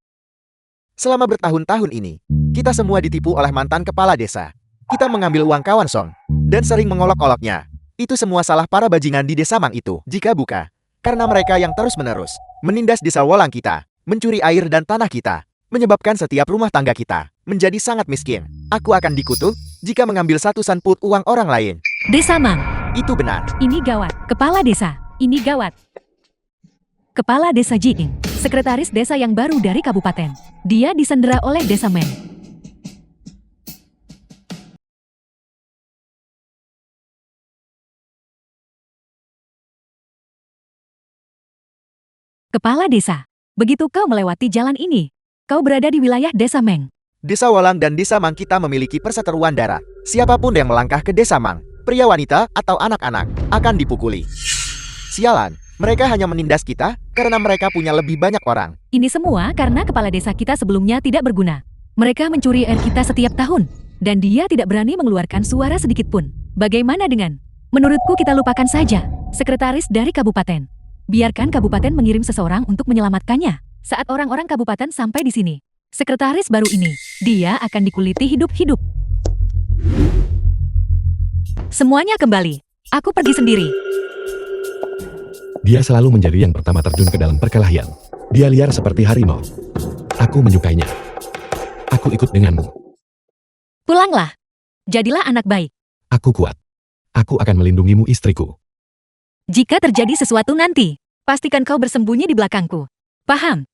Selama bertahun-tahun ini, kita semua ditipu oleh mantan kepala desa. Kita mengambil uang kawan Song dan sering mengolok-oloknya. Itu semua salah para bajingan di desa Mang itu. Jika bukan karena mereka yang terus-menerus menindas desa Wolang kita, mencuri air dan tanah kita, menyebabkan setiap rumah tangga kita menjadi sangat miskin. Aku akan dikutuk jika mengambil 1 sanput uang orang lain. Desa Mang, Itu benar. ini gawat. Kepala desa, ini gawat. Kepala Desa Jing, sekretaris desa yang baru dari kabupaten. Dia disandera oleh Desa Meng. Kepala desa, begitu kau melewati jalan ini, kau berada di wilayah Desa Meng. Desa Wolang dan desa Mang kita memiliki perseteruan darat. Siapapun yang melangkah ke desa Mang, pria wanita atau anak-anak, akan dipukuli. Sialan, mereka hanya menindas kita karena mereka punya lebih banyak orang. Ini semua karena kepala desa kita sebelumnya tidak berguna. Mereka mencuri air kita setiap tahun, dan dia tidak berani mengeluarkan suara sedikit pun. Bagaimana dengan? Menurutku kita lupakan saja. sekretaris dari kabupaten. Biarkan kabupaten mengirim seseorang untuk menyelamatkannya. Saat orang-orang kabupaten sampai di sini, sekretaris baru ini, dia akan dikuliti hidup-hidup. Semuanya kembali. Aku pergi sendiri. Dia selalu menjadi yang pertama terjun ke dalam perkelahian. Dia liar seperti harimau. Aku menyukainya. Aku ikut denganmu. Pulanglah. Jadilah anak baik. Aku kuat. Aku akan melindungimu, istriku. Jika terjadi sesuatu nanti, pastikan kau bersembunyi di belakangku. Paham?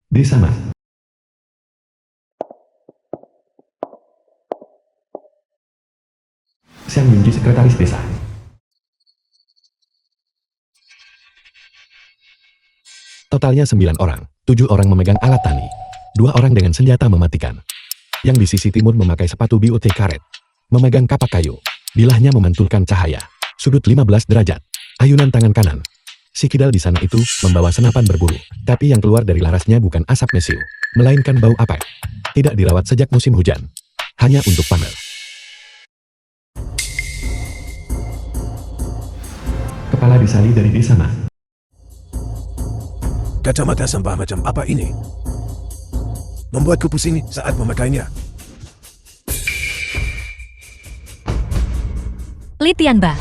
Desa Mas. Xiang Yunji, sekretaris desa. Totalnya 9 orang. 7 orang memegang alat tani. 2 orang dengan senjata mematikan. Yang di sisi timur memakai sepatu BOT karet. Memegang kapak kayu. Bilahnya memantulkan cahaya. Sudut 15 derajat. Ayunan tangan kanan. Si kidal di sana itu membawa senapan berburu. Tapi yang keluar dari larasnya bukan asap mesiu, melainkan bau apek. Tidak dirawat sejak musim hujan. Hanya untuk pamer. Kepala disali dari desa Mas. Kacamata sampah macam apa ini? Membuatku pusing saat memakainya. Li Tianba.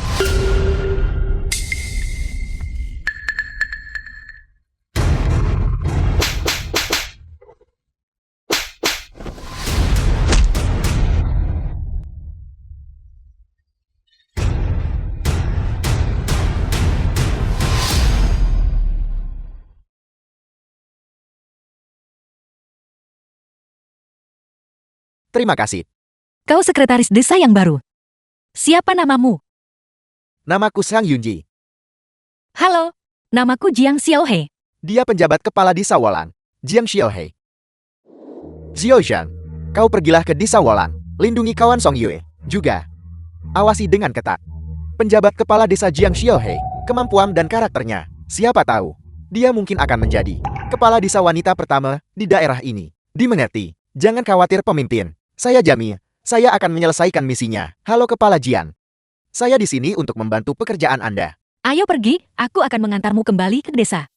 Terima kasih. Kau sekretaris desa yang baru. Siapa namamu? Namaku Xiang Yunji. Halo, namaku Jiang Xiaohe. Dia penjabat kepala desa Wolang, Jiang Xiaohei. Xiaozhang, kau pergilah ke desa Wolang, lindungi kawan Song Yue. Juga, awasi dengan ketat. Penjabat kepala desa Jiang Xiaohei, kemampuan dan karakternya, siapa tahu, dia mungkin akan menjadi kepala desa wanita pertama di daerah ini. Dimengerti, jangan khawatir pemimpin. Saya jamin, saya akan menyelesaikan misinya. Halo Kepala Jian. Saya di sini untuk membantu pekerjaan Anda. Ayo pergi, aku akan mengantarmu kembali ke desa.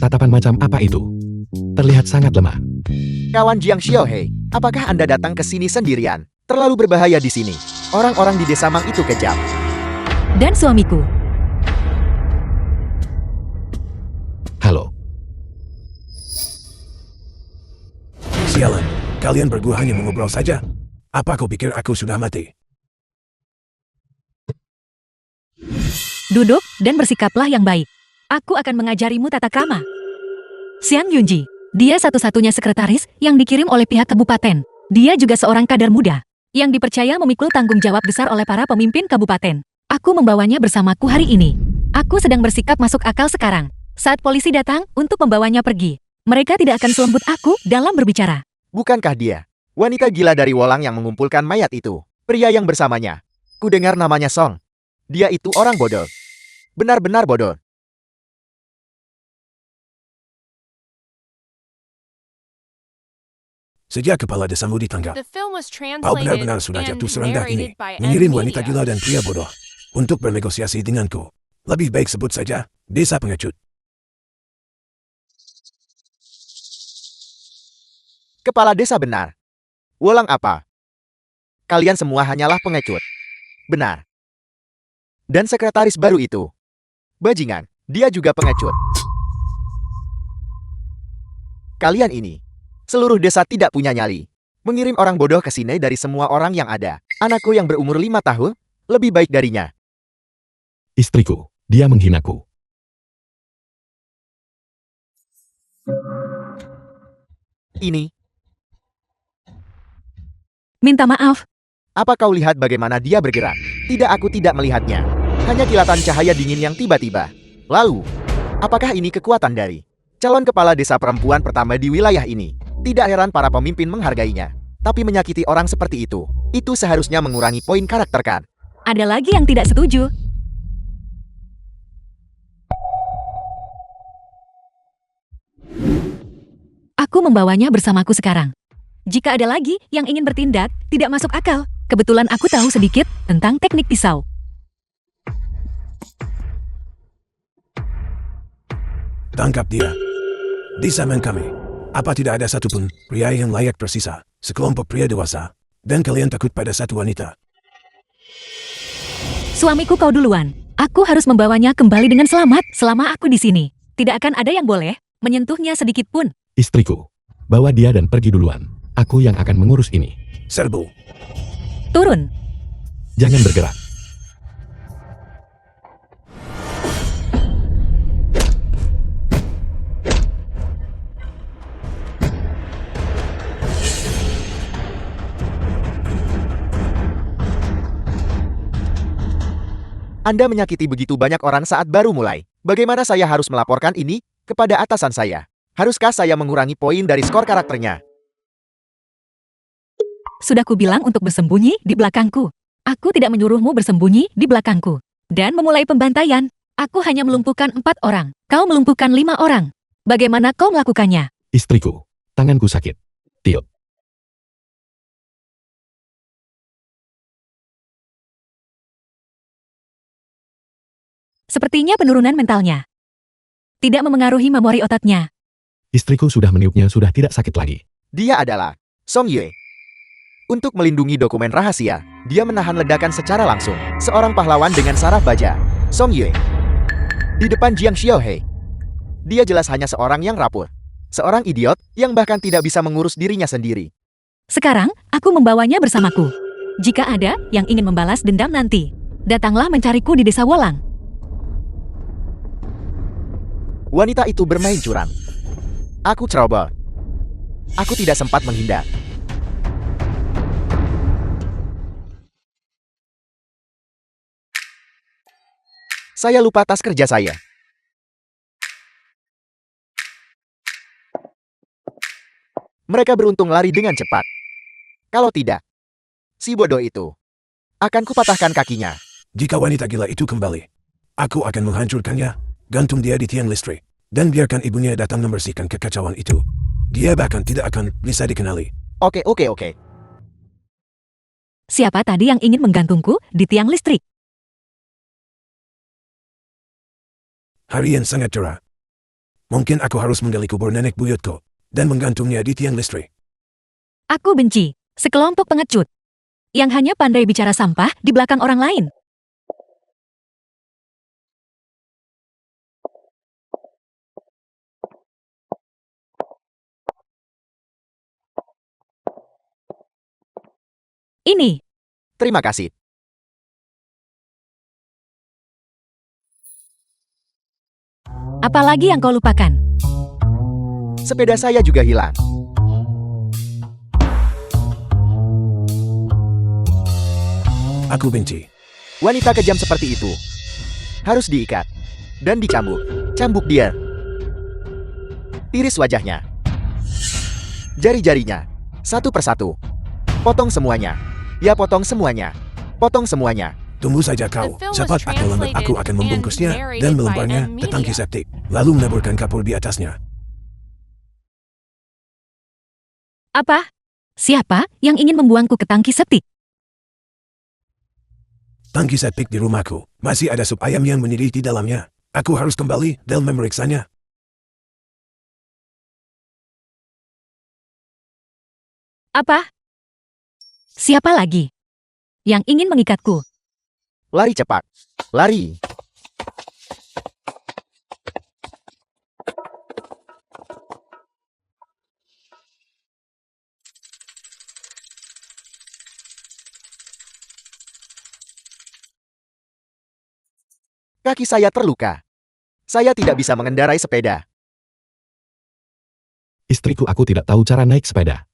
Tatapan macam apa itu? Terlihat sangat lemah. Kawan Jiang Xiaohei, apakah Anda datang ke sini sendirian? Terlalu berbahaya di sini. Orang-orang di desa Mang itu kejam. Dan suamiku. Halo. Sialan, kalian berdua hanya mengobrol saja. Apa kau pikir aku sudah mati? Duduk dan bersikaplah yang baik. Aku akan mengajarimu tata krama. Xiang Yunji, dia satu-satunya sekretaris yang dikirim oleh pihak kabupaten. Dia juga seorang kader muda yang dipercaya memikul tanggung jawab besar oleh para pemimpin kabupaten. Aku membawanya bersamaku hari ini. Aku sedang bersikap masuk akal sekarang. Saat polisi datang untuk membawanya pergi, mereka tidak akan selembut aku dalam berbicara. Bukankah dia wanita gila dari Wolang yang mengumpulkan mayat itu? Pria yang bersamanya. Ku dengar namanya Song. Dia itu orang bodoh. Benar-benar bodoh. Sejak kepala desamu ditangkap, The film was kau translated benar-benar sudah and jatuh serendah ini, narrated by mengirim M wanita Media. gila dan pria bodoh untuk bernegosiasi denganku. Lebih baik sebut saja desa pengecut. Kepala desa benar. Wolang apa? Kalian semua hanyalah pengecut. Benar. Dan sekretaris baru itu. Bajingan, dia juga pengecut. Kalian ini. Seluruh desa tidak punya nyali. Mengirim orang bodoh ke sini dari semua orang yang ada. Anakku yang berumur 5 tahun, lebih baik darinya. Istriku, dia menghinaku. Ini, Minta maaf, apa kau lihat bagaimana dia bergerak? Tidak, aku tidak melihatnya. Hanya kilatan cahaya dingin yang tiba-tiba. Lalu, apakah ini kekuatan dari calon kepala desa perempuan pertama di wilayah ini? Tidak heran para pemimpin menghargainya. Tapi menyakiti orang seperti itu, Itu seharusnya mengurangi poin karakter kan? Ada lagi yang tidak setuju. Aku membawanya bersamaku sekarang. Jika ada lagi yang ingin bertindak, tidak masuk akal. Kebetulan aku tahu sedikit tentang teknik pisau. Tangkap dia. Di zaman kami, apa tidak ada satupun pria yang layak tersisa, sekelompok pria dewasa, dan kalian takut pada satu wanita. Suamiku kau duluan. Aku harus membawanya kembali dengan selamat selama aku di sini. Tidak akan ada yang boleh menyentuhnya sedikit pun. Istriku, bawa dia dan pergi duluan. Aku yang akan mengurus ini. Serbu. Turun. Jangan bergerak. Anda menyakiti begitu banyak orang saat baru mulai. Bagaimana saya harus melaporkan ini kepada atasan saya? Haruskah saya mengurangi poin dari skor karakternya? Sudah kubilang untuk bersembunyi di belakangku. Aku tidak menyuruhmu bersembunyi di belakangku. Dan memulai pembantaian. Aku hanya melumpuhkan 4 orang. Kau melumpuhkan 5 orang. Bagaimana kau melakukannya? Istriku, tanganku sakit. Tiup. Sepertinya penurunan mentalnya. Tidak memengaruhi memori otaknya. Istriku sudah meniupnya sudah tidak sakit lagi. Dia adalah Song Yue. Untuk melindungi dokumen rahasia, dia menahan ledakan secara langsung. Seorang pahlawan dengan saraf baja, Song Yue. Di depan Jiang Xiaohei. Dia jelas hanya seorang yang rapuh. Seorang idiot yang bahkan tidak bisa mengurus dirinya sendiri. Sekarang, aku membawanya bersamaku. Jika ada yang ingin membalas dendam nanti, datanglah mencariku di Desa Wolang. Wanita itu bermain curang. Aku ceroboh. Aku tidak sempat menghindar. Saya lupa tas kerja saya. Mereka beruntung lari dengan cepat. Kalau tidak, si bodoh itu akan kupatahkan kakinya. Jika wanita gila itu kembali, aku akan menghancurkannya, gantung dia di tiang listrik, dan biarkan ibunya datang membersihkan kekacauan itu. Dia bahkan tidak akan bisa dikenali. Oke. Siapa tadi yang ingin menggantungku di tiang listrik? Hari yang sangat cerah. Mungkin aku harus menggali kubur nenek buyutku, dan menggantungnya di tiang listrik. Aku benci sekelompok pengecut yang hanya pandai bicara sampah di belakang orang lain. Ini, Terima kasih. apalagi yang kau lupakan? Sepeda saya juga hilang. Aku benci. Wanita kejam seperti itu harus diikat dan dicambuk. Cambuk dia. Iris wajahnya. Jari-jarinya. Satu persatu. Potong semuanya. Ya, potong semuanya. Potong semuanya. Tunggu saja kau. The film was Cepat atau lambat aku akan translated membungkusnya and narrated dan by melemparnya M. ke tangki Media. septik, lalu menaburkan kapur di atasnya. Apa? Siapa yang ingin membuangku ke tangki septik? Tangki septik di rumahku. Masih ada sup ayam yang mendidih di dalamnya. Aku harus kembali dan memeriksanya. Apa? Siapa lagi yang ingin mengikatku? Lari cepat. Lari. Kaki saya terluka. Saya tidak bisa mengendarai sepeda. Istriku, aku tidak tahu cara naik sepeda.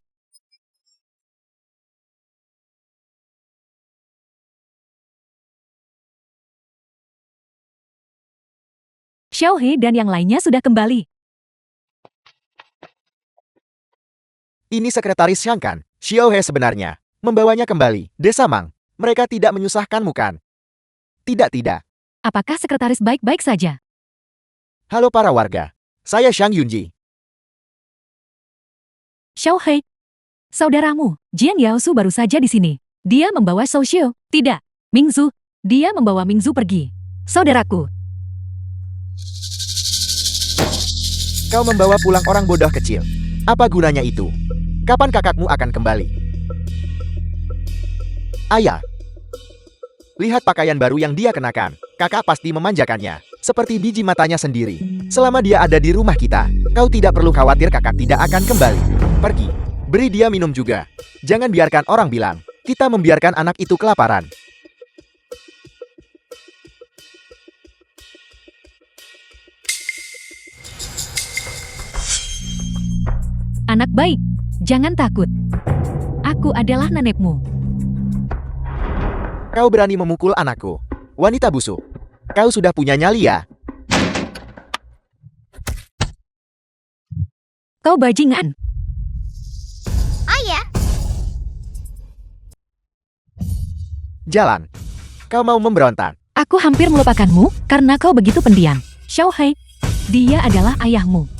Xiaohe dan yang lainnya sudah kembali. Ini sekretaris Xiangkan, Xiaohe sebenarnya. Membawanya kembali, Desa Mang. Mereka tidak menyusahkanmu kan? Tidak, tidak. Apakah sekretaris baik-baik saja? Halo para warga. Saya Shang Yunji. Xiao Hei. Saudaramu, Jian Yaosu baru saja di sini. Dia membawa Shou Xiu. Tidak. Mingzu. Dia membawa Mingzu pergi. Saudaraku. Kau membawa pulang orang bodoh kecil. Apa gunanya itu? Kapan kakakmu akan kembali? Ayah. Lihat pakaian baru yang dia kenakan. Kakak pasti memanjakannya. Seperti biji matanya sendiri. Selama dia ada di rumah kita, kau tidak perlu khawatir kakak tidak akan kembali. Pergi. Beri dia minum juga. Jangan biarkan orang bilang, kita membiarkan anak itu kelaparan. Anak baik, jangan takut. Aku adalah nenekmu. Kau berani memukul anakku. Wanita busuk. Kau sudah punya nyali ya? Kau bajingan. Ayah, Jalan. Kau mau memberontak. Aku hampir melupakanmu karena kau begitu pendiam. Xiao Hei, dia adalah ayahmu.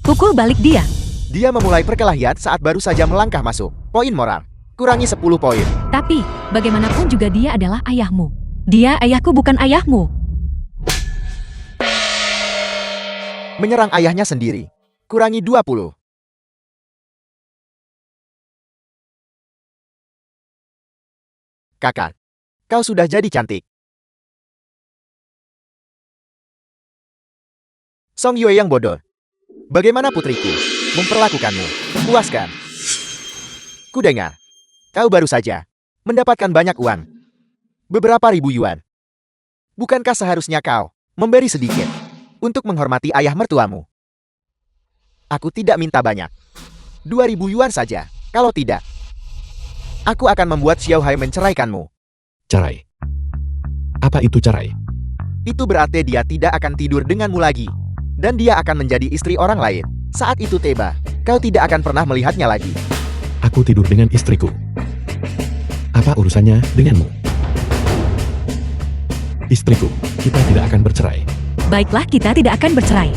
Pukul balik dia. Dia memulai perkelahian saat baru saja melangkah masuk. Poin moral. Kurangi 10 poin. Tapi, bagaimanapun juga dia adalah ayahmu. Dia ayahku bukan ayahmu. Menyerang ayahnya sendiri. Kurangi 20. Kakak. Kau sudah jadi cantik. Song Yue yang bodoh. Bagaimana putriku memperlakukanmu? Puaskan. Ku dengar. Kau baru saja mendapatkan banyak uang. Beberapa ribu yuan. Bukankah seharusnya kau memberi sedikit untuk menghormati ayah mertuamu? Aku tidak minta banyak. 2.000 yuan saja. Kalau tidak, aku akan membuat Xiao Hai menceraikanmu. Cerai. Apa itu cerai? Itu berarti dia tidak akan tidur denganmu lagi. Dan dia akan menjadi istri orang lain. Saat itu tiba, kau tidak akan pernah melihatnya lagi. Aku tidur dengan istriku. Apa urusannya denganmu? Istriku, kita tidak akan bercerai. Baiklah, kita tidak akan bercerai.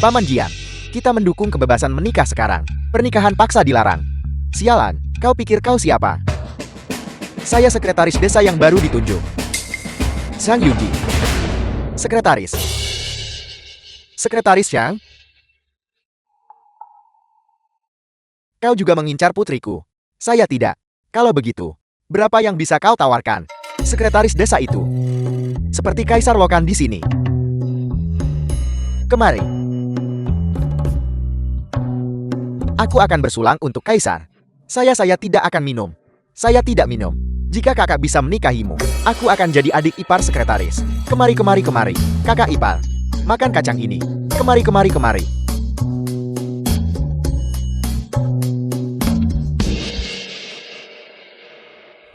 Paman Jian, kita mendukung kebebasan menikah sekarang. Pernikahan paksa dilarang. Sialan, kau pikir kau siapa? Saya sekretaris desa yang baru ditunjuk. Shang Yunji. Sekretaris. Sekretaris Shang? Kau juga mengincar putriku. Saya tidak. Kalau begitu, berapa yang bisa kau tawarkan? Sekretaris desa itu. Seperti Kaisar Wokan di sini. Kemari. Aku akan bersulang untuk Kaisar. Saya tidak akan minum. Saya tidak minum. Jika kakak bisa menikahimu, aku akan jadi adik ipar sekretaris. Kemari. Kakak ipar. Makan kacang ini. Kemari.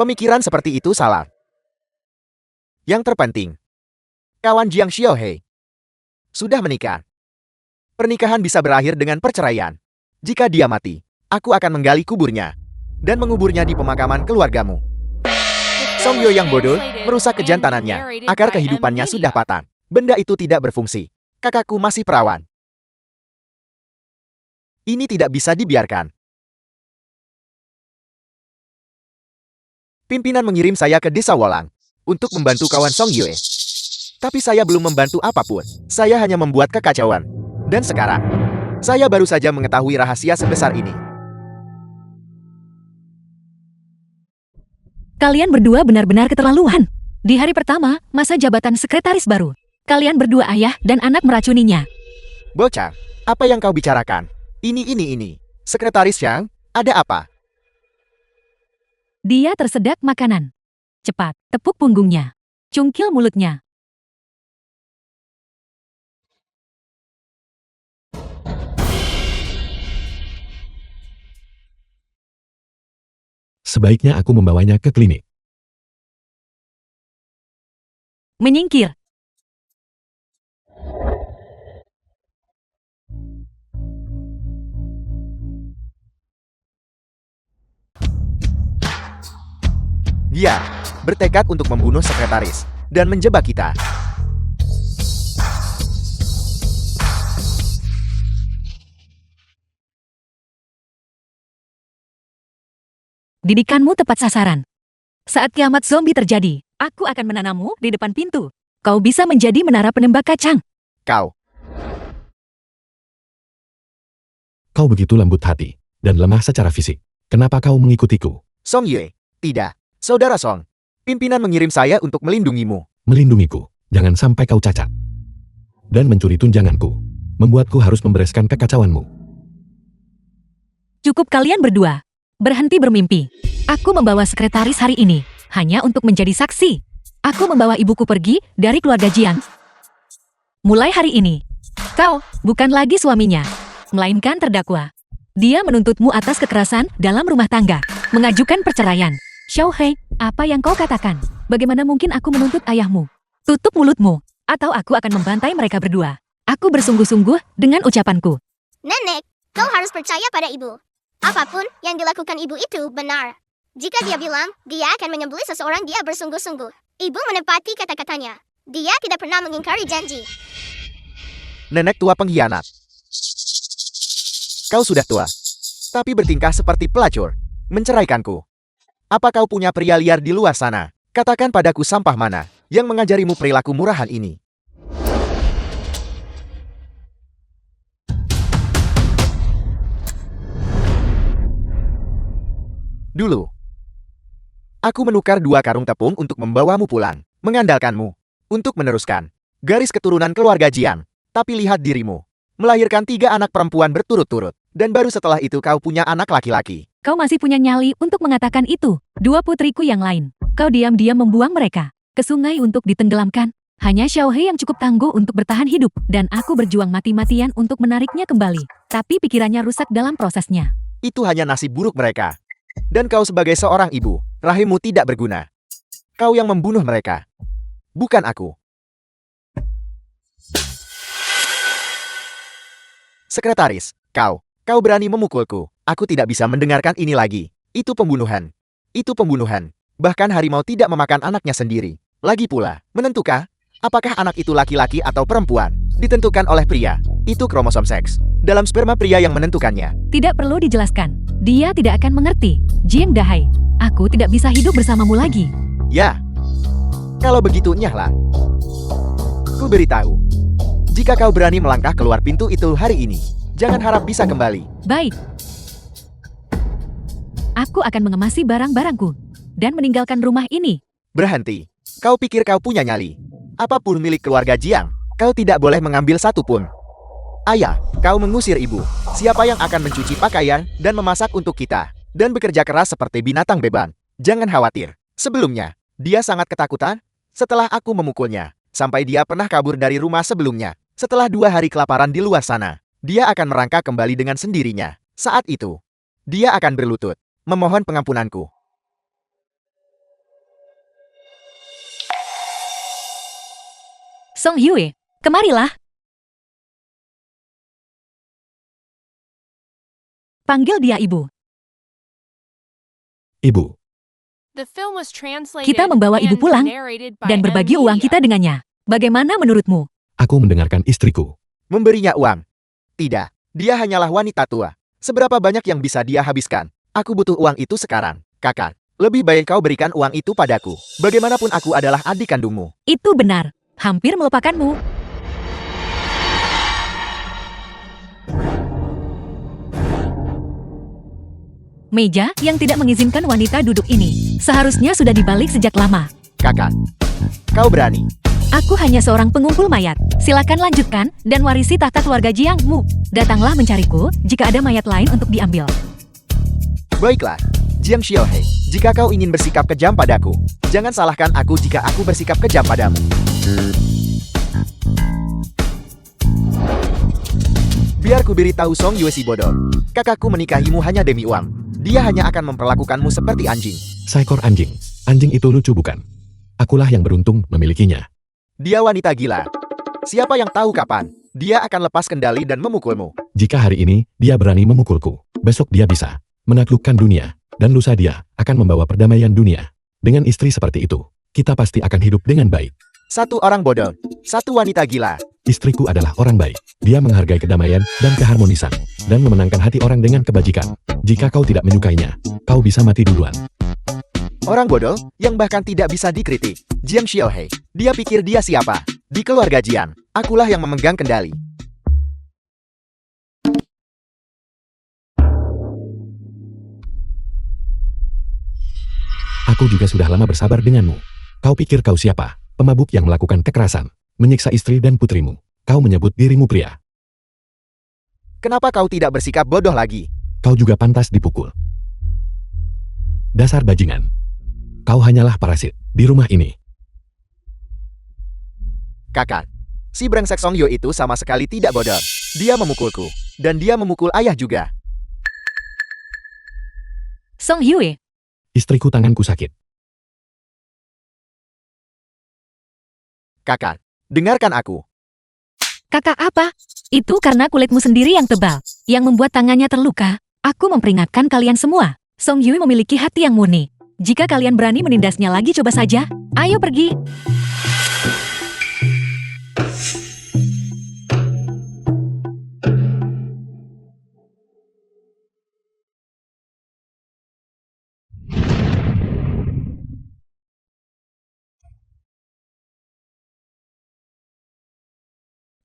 Pemikiran seperti itu salah. Yang terpenting, kawan Jiang Xiao Hei sudah menikah. Pernikahan bisa berakhir dengan perceraian. Jika dia mati, aku akan menggali kuburnya dan menguburnya di pemakaman keluargamu. Song Yue yang bodoh merusak kejantanannya. Akar kehidupannya sudah patah. Benda itu tidak berfungsi. Kakakku masih perawan. Ini tidak bisa dibiarkan. Pimpinan mengirim saya ke desa Wolang untuk membantu kawan Song Yue. Tapi saya belum membantu apapun. Saya hanya membuat kekacauan. Dan sekarang, saya baru saja mengetahui rahasia sebesar ini. Kalian berdua benar-benar keterlaluan. Di hari pertama, masa jabatan sekretaris baru. Kalian berdua ayah dan anak meracuninya. Bocah, apa yang kau bicarakan? Ini. Sekretaris Shang, ada apa? Dia tersedak makanan. Cepat, tepuk punggungnya. Cungkil mulutnya. Sebaiknya aku membawanya ke klinik. Menyingkir. Dia bertekad untuk membunuh sekretaris dan menjebak kita. Didikanmu tepat sasaran. Saat kiamat zombie terjadi, aku akan menanammu di depan pintu. Kau bisa menjadi menara penembak kacang. Kau begitu lembut hati dan lemah secara fisik. Kenapa kau mengikutiku? Song Yue. Tidak. Saudara Song. Pimpinan mengirim saya untuk melindungimu. Melindungiku. Jangan sampai kau cacat. Dan mencuri tunjanganku. Membuatku harus membereskan kekacauanmu. Cukup kalian berdua. Berhenti bermimpi. Aku membawa sekretaris hari ini, hanya untuk menjadi saksi. Aku membawa ibuku pergi dari keluarga Jiang. Mulai hari ini, kau bukan lagi suaminya, melainkan terdakwa. Dia menuntutmu atas kekerasan dalam rumah tangga, mengajukan perceraian. Xiao Hei, apa yang kau katakan? Bagaimana mungkin aku menuntut ayahmu? Tutup mulutmu, atau aku akan membantai mereka berdua. Aku bersungguh-sungguh dengan ucapanku. Nenek, kau harus percaya pada ibu. Apapun yang dilakukan ibu itu benar. Jika dia bilang, dia akan menyembelih seseorang, dia bersungguh-sungguh. Ibu menepati kata-katanya. Dia tidak pernah mengingkari janji. Nenek tua pengkhianat. Kau sudah tua, tapi bertingkah seperti pelacur. Menceraikanku. Apa kau punya pria liar di luar sana? Katakan padaku sampah mana yang mengajarimu perilaku murahan ini. Dulu, aku menukar 2 karung tepung untuk membawamu pulang, mengandalkanmu untuk meneruskan garis keturunan keluarga Jiang. Tapi lihat dirimu, melahirkan 3 anak perempuan berturut-turut, dan baru setelah itu kau punya anak laki-laki. Kau masih punya nyali untuk mengatakan itu. 2 putriku yang lain, kau diam-diam membuang mereka ke sungai untuk ditenggelamkan. Hanya Xiao Hei yang cukup tangguh untuk bertahan hidup, dan aku berjuang mati-matian untuk menariknya kembali. Tapi pikirannya rusak dalam prosesnya. Itu hanya nasib buruk mereka. Dan kau sebagai seorang ibu, rahimmu tidak berguna. Kau yang membunuh mereka, bukan aku. Sekretaris, kau berani memukulku. Aku tidak bisa mendengarkan ini lagi. Itu pembunuhan. Itu pembunuhan. Bahkan harimau tidak memakan anaknya sendiri. Lagi pula, menentukah apakah anak itu laki-laki atau perempuan? Ditentukan oleh pria. Itu kromosom seks. Dalam sperma pria yang menentukannya. Tidak perlu dijelaskan. Dia tidak akan mengerti. Jiang Dahai, aku tidak bisa hidup bersamamu lagi. Ya. Kalau begitu nyahlah. Ku beritahu. Jika kau berani melangkah keluar pintu itu hari ini, jangan harap bisa kembali. Baik. Aku akan mengemasi barang-barangku dan meninggalkan rumah ini. Berhenti. Kau pikir kau punya nyali? Apapun milik keluarga Jiang, kau tidak boleh mengambil satu pun. Ayah, kau mengusir ibu. Siapa yang akan mencuci pakaian dan memasak untuk kita? Dan bekerja keras seperti binatang beban. Jangan khawatir. Sebelumnya, dia sangat ketakutan setelah aku memukulnya. Sampai dia pernah kabur dari rumah sebelumnya. Setelah 2 hari kelaparan di luar sana, dia akan merangkak kembali dengan sendirinya. Saat itu, dia akan berlutut, memohon pengampunanku. Song Yue, kemarilah. Panggil dia ibu. Ibu, The film was translated Kita membawa ibu and pulang narrated by dan berbagi M. uang Media. kita dengannya. Bagaimana menurutmu? aku mendengarkan istriku. Memberinya uang? Tidak, dia hanyalah wanita tua. Seberapa banyak yang bisa dia habiskan? Aku butuh uang itu sekarang, kakak. Lebih baik kau berikan uang itu padaku. Bagaimanapun aku adalah adik kandungmu. Itu benar. Hampir melupakanmu. Meja yang tidak mengizinkan wanita duduk ini seharusnya sudah dibalik sejak lama. Kakak, kau berani. Aku hanya seorang pengumpul mayat. Silakan lanjutkan dan warisi tahta keluarga Jiangmu. Datanglah mencariku jika ada mayat lain untuk diambil. Baiklah, Jiang Xiaohei, jika kau ingin bersikap kejam padaku, jangan salahkan aku jika aku bersikap kejam padamu. Biar ku beritahu Song Yue si bodoh. Kakakku menikahimu hanya demi uang. Dia hanya akan memperlakukanmu seperti anjing. Seekor anjing. Anjing itu lucu bukan? Akulah yang beruntung memilikinya. Dia wanita gila. Siapa yang tahu kapan dia akan lepas kendali dan memukulmu. Jika hari ini dia berani memukulku, besok dia bisa menaklukkan dunia, dan lusa dia akan membawa perdamaian dunia. Dengan istri seperti itu, kita pasti akan hidup dengan baik. Satu orang bodoh, satu wanita gila. Istriku adalah orang baik. Dia menghargai kedamaian dan keharmonisan, dan memenangkan hati orang dengan kebajikan. Jika kau tidak menyukainya, kau bisa mati duluan. Orang bodoh yang bahkan tidak bisa dikritik. Jiang Xiaohei. Dia pikir dia siapa? Di keluarga Jian, akulah yang memegang kendali. Aku juga sudah lama bersabar denganmu. Kau pikir kau siapa? Pemabuk yang melakukan kekerasan, menyiksa istri dan putrimu. Kau menyebut dirimu pria. Kenapa kau tidak bersikap bodoh lagi? Kau juga pantas dipukul. Dasar bajingan. Kau hanyalah parasit di rumah ini. Kakak, si brengsek Song Yo itu sama sekali tidak bodoh. Dia memukulku, dan dia memukul ayah juga. Song Yue, Istriku, tanganku sakit. Kakak, dengarkan aku. kakak apa? Itu karena kulitmu sendiri yang tebal, yang membuat tangannya terluka. Aku memperingatkan kalian semua. Song Yue memiliki hati yang murni. Jika kalian berani menindasnya lagi, coba saja. Ayo pergi.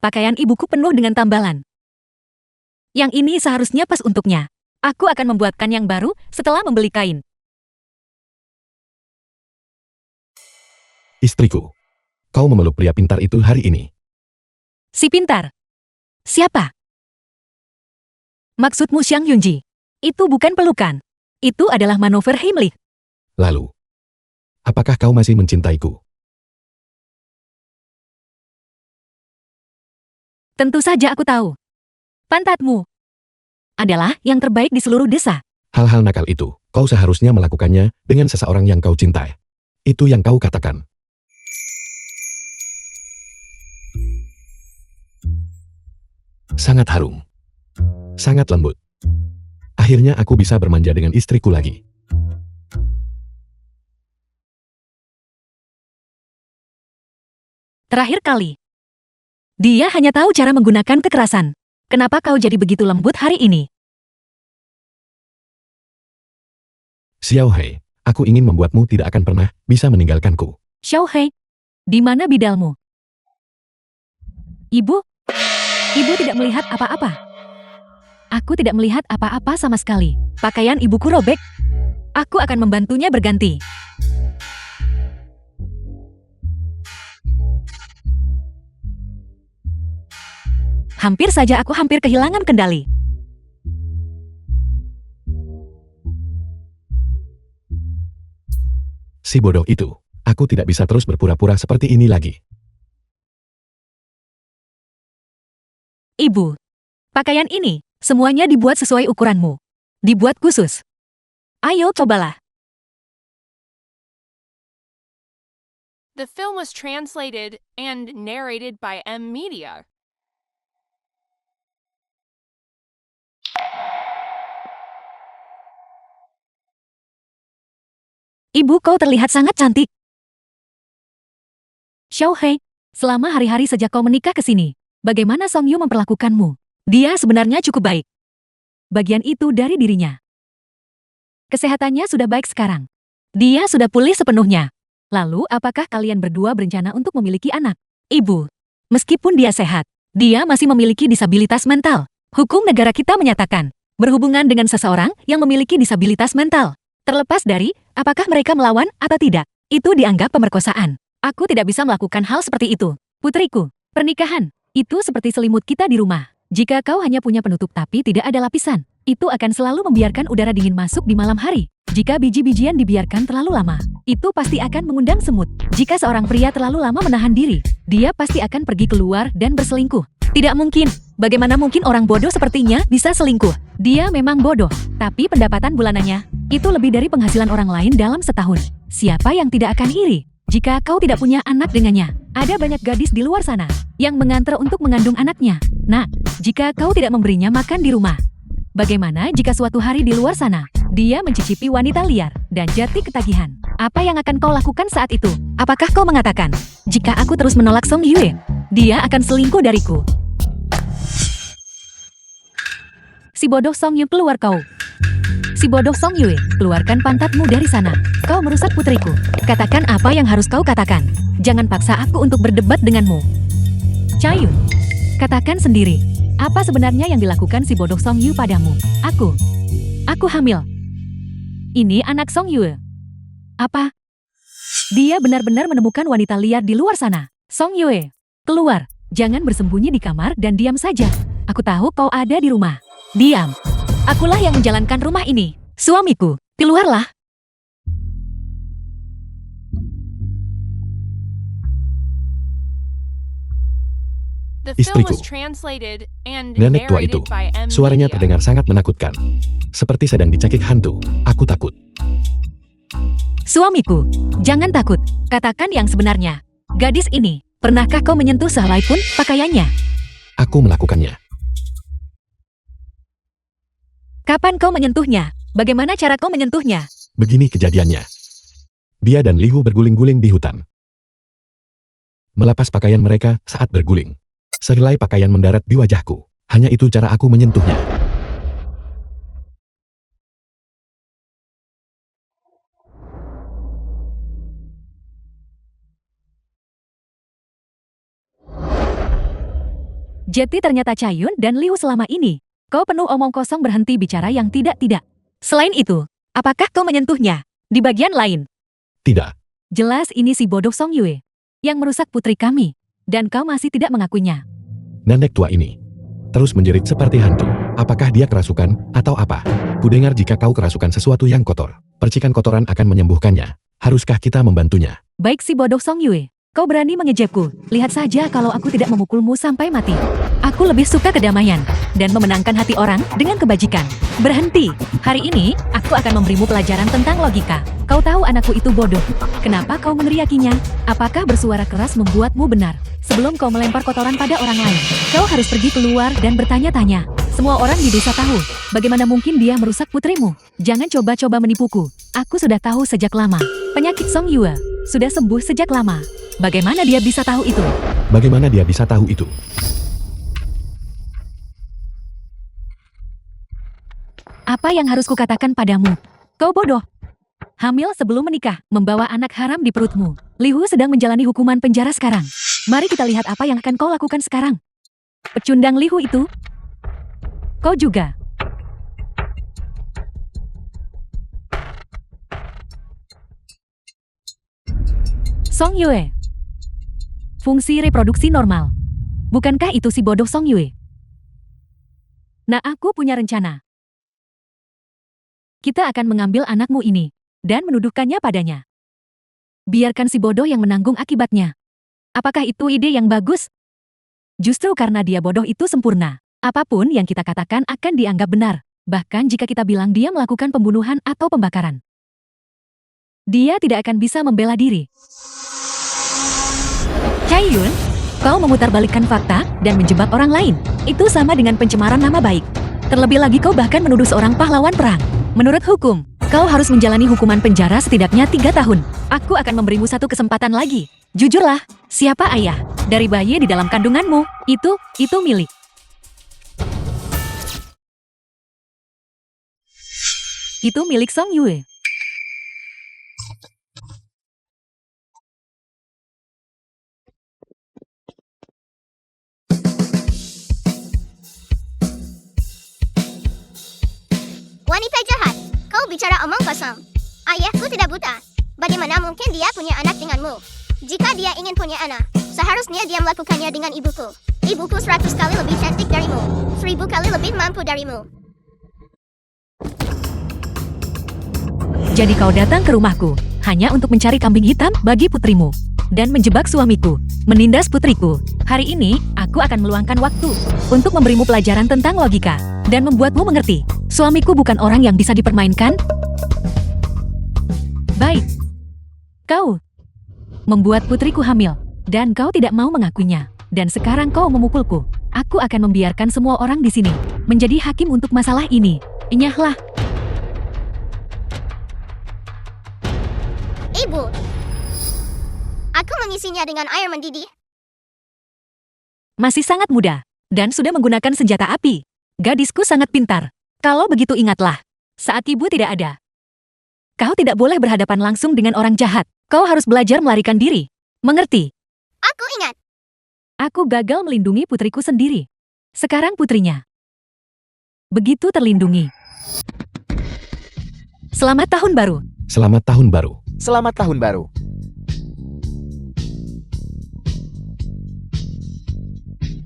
Pakaian ibuku penuh dengan tambalan. Yang ini seharusnya pas untuknya. Aku akan membuatkan yang baru setelah membeli kain. Istriku, kau memeluk pria pintar itu hari ini. Si pintar. Siapa? Maksudmu Xiang Yunji? Itu bukan pelukan. Itu adalah manuver Heimlich. Lalu, apakah kau masih mencintaiku? Tentu saja aku tahu. Pantatmu adalah yang terbaik di seluruh desa. Hal-hal nakal itu, kau seharusnya melakukannya dengan seseorang yang kau cintai. Itu yang kau katakan. Sangat harum. Sangat lembut. Akhirnya aku bisa bermanja dengan istriku lagi. Terakhir kali. Dia hanya tahu cara menggunakan kekerasan. Kenapa kau jadi begitu lembut hari ini? Xiaohei, aku ingin membuatmu tidak akan pernah bisa meninggalkanku. Xiaohei, di mana bidalmu? Ibu? Ibu tidak melihat apa-apa. Aku tidak melihat apa-apa sama sekali. Pakaian ibuku robek. Aku akan membantunya berganti. Hampir saja aku hampir kehilangan kendali. Si bodoh itu, aku tidak bisa terus berpura-pura seperti ini lagi. Ibu, pakaian ini, semuanya dibuat sesuai ukuranmu. Dibuat khusus. Ayo cobalah. The film was translated and narrated by M Media. Ibu, kau terlihat sangat cantik. Xiaohei, selama hari-hari sejak kau menikah ke sini, bagaimana Song Yu memperlakukanmu? Dia sebenarnya cukup baik. Bagian itu dari dirinya. Kesehatannya sudah baik sekarang. Dia sudah pulih sepenuhnya. Lalu, apakah kalian berdua berencana untuk memiliki anak? Ibu, meskipun dia sehat, dia masih memiliki disabilitas mental. Hukum negara kita menyatakan, berhubungan dengan seseorang yang memiliki disabilitas mental. Terlepas dari, apakah mereka melawan atau tidak, itu dianggap pemerkosaan. Aku tidak bisa melakukan hal seperti itu. Putriku, pernikahan, itu seperti selimut kita di rumah. Jika kau hanya punya penutup tapi tidak ada lapisan, itu akan selalu membiarkan udara dingin masuk di malam hari. Jika biji-bijian dibiarkan terlalu lama, itu pasti akan mengundang semut. Jika seorang pria terlalu lama menahan diri, dia pasti akan pergi keluar dan berselingkuh. Tidak mungkin. Bagaimana mungkin orang bodoh sepertinya bisa selingkuh? Dia memang bodoh, tapi pendapatan bulanannya itu lebih dari penghasilan orang lain dalam setahun. Siapa yang tidak akan iri jika kau tidak punya anak dengannya? Ada banyak gadis di luar sana yang mengantar untuk mengandung anaknya. Nah, jika kau tidak memberinya makan di rumah, bagaimana jika suatu hari di luar sana dia mencicipi wanita liar dan jati ketagihan? Apa yang akan kau lakukan saat itu? Apakah kau mengatakan, jika aku terus menolak Song Yue, dia akan selingkuh dariku? Si bodoh Song Yue, keluar kau. Si bodoh Song Yue, keluarkan pantatmu dari sana. Kau merusak putriku. Katakan apa yang harus kau katakan. Jangan paksa aku untuk berdebat denganmu. Chaiyun, katakan sendiri. Apa sebenarnya yang dilakukan si bodoh Song Yue padamu? Aku hamil. Ini anak Song Yue. Apa? Dia benar-benar menemukan wanita liar di luar sana. Song Yue, keluar. Jangan bersembunyi di kamar dan diam saja. Aku tahu kau ada di rumah. Diam. Akulah yang menjalankan rumah ini. Suamiku, keluarlah. The film Istriku. was translated and Nenek tua itu, narrated by M. suaranya Media. terdengar sangat menakutkan. Seperti sedang dicekik hantu. Aku takut. Suamiku, jangan takut. Katakan yang sebenarnya. Gadis ini, pernahkah kau menyentuh sehelai pun pakaiannya? Aku melakukannya. Kapan kau menyentuhnya? Bagaimana cara kau menyentuhnya? Begini kejadiannya. Dia dan Lihu berguling-guling di hutan. Melepas pakaian mereka saat berguling. Sehelai pakaian mendarat di wajahku. Hanya itu cara aku menyentuhnya. Jadi ternyata Chaiyun dan Liu selama ini. Kau penuh omong kosong, berhenti bicara yang tidak-tidak. Selain itu, apakah kau menyentuhnya? Di bagian lain. Tidak. Jelas ini si bodoh Song Yue. Yang merusak putri kami. Dan kau masih tidak mengakuinya. Nenek tua ini terus menjerit seperti hantu. Apakah dia kerasukan atau apa? Kudengar jika kau kerasukan sesuatu yang kotor, percikan kotoran akan menyembuhkannya. Haruskah kita membantunya? Baik si bodoh Song Yue. Kau berani mengejekku. Lihat saja kalau aku tidak memukulmu sampai mati. Aku lebih suka kedamaian dan memenangkan hati orang dengan kebajikan. Berhenti. Hari ini, aku akan memberimu pelajaran tentang logika. Kau tahu anakku itu bodoh. Kenapa kau meneriakinya? Apakah bersuara keras membuatmu benar? Sebelum kau melempar kotoran pada orang lain, kau harus pergi keluar dan bertanya-tanya. Semua orang di desa tahu. Bagaimana mungkin dia merusak putrimu? Jangan coba-coba menipuku. Aku sudah tahu sejak lama. Penyakit Song Yue sudah sembuh sejak lama. Bagaimana dia bisa tahu itu? Bagaimana dia bisa tahu itu? Apa yang harus kukatakan padamu? Kau bodoh. Hamil sebelum menikah, membawa anak haram di perutmu. Lihu sedang menjalani hukuman penjara sekarang. Mari kita lihat apa yang akan kau lakukan sekarang. Pecundang Lihu itu. Kau juga. Song Yue. Fungsi reproduksi normal. Bukankah itu si bodoh Song Yue? Nah, aku punya rencana. Kita akan mengambil anakmu ini dan menuduhkannya padanya. Biarkan si bodoh yang menanggung akibatnya. Apakah itu ide yang bagus? Justru karena dia bodoh itu sempurna. Apapun yang kita katakan akan dianggap benar. Bahkan jika kita bilang dia melakukan pembunuhan atau pembakaran. Dia tidak akan bisa membela diri. Chaiyun, kau memutarbalikkan fakta dan menjebak orang lain. Itu sama dengan pencemaran nama baik. Terlebih lagi kau bahkan menuduh seorang pahlawan perang. Menurut hukum, kau harus menjalani hukuman penjara setidaknya 3 tahun. Aku akan memberimu satu kesempatan lagi. Jujurlah, siapa ayah dari bayi di dalam kandunganmu? Itu milik. Itu milik Song Yue. Wanita jahat, kau bicara omong kosong. Ayahku tidak buta. Bagaimana mungkin dia punya anak denganmu? Jika dia ingin punya anak, seharusnya dia melakukannya dengan ibuku. Ibuku 100 kali lebih cantik darimu, 1000 kali lebih mampu darimu. Jadi kau datang ke rumahku hanya untuk mencari kambing hitam bagi putrimu dan menjebak suamiku, menindas putriku. Hari ini, aku akan meluangkan waktu untuk memberimu pelajaran tentang logika dan membuatmu mengerti. Suamiku bukan orang yang bisa dipermainkan. Baik. Kau membuat putriku hamil dan kau tidak mau mengakuinya. Dan sekarang kau memukulku. Aku akan membiarkan semua orang di sini menjadi hakim untuk masalah ini. Enyahlah. Aku mengisinya dengan air mendidih. Masih sangat muda, dan sudah menggunakan senjata api. Gadisku sangat pintar. Kalau begitu ingatlah, saat ibu tidak ada. Kau tidak boleh berhadapan langsung dengan orang jahat. Kau harus belajar melarikan diri. Mengerti? Aku ingat. Aku gagal melindungi putriku sendiri. Sekarang putrinya begitu terlindungi. Selamat tahun baru. Selamat tahun baru. Selamat tahun baru.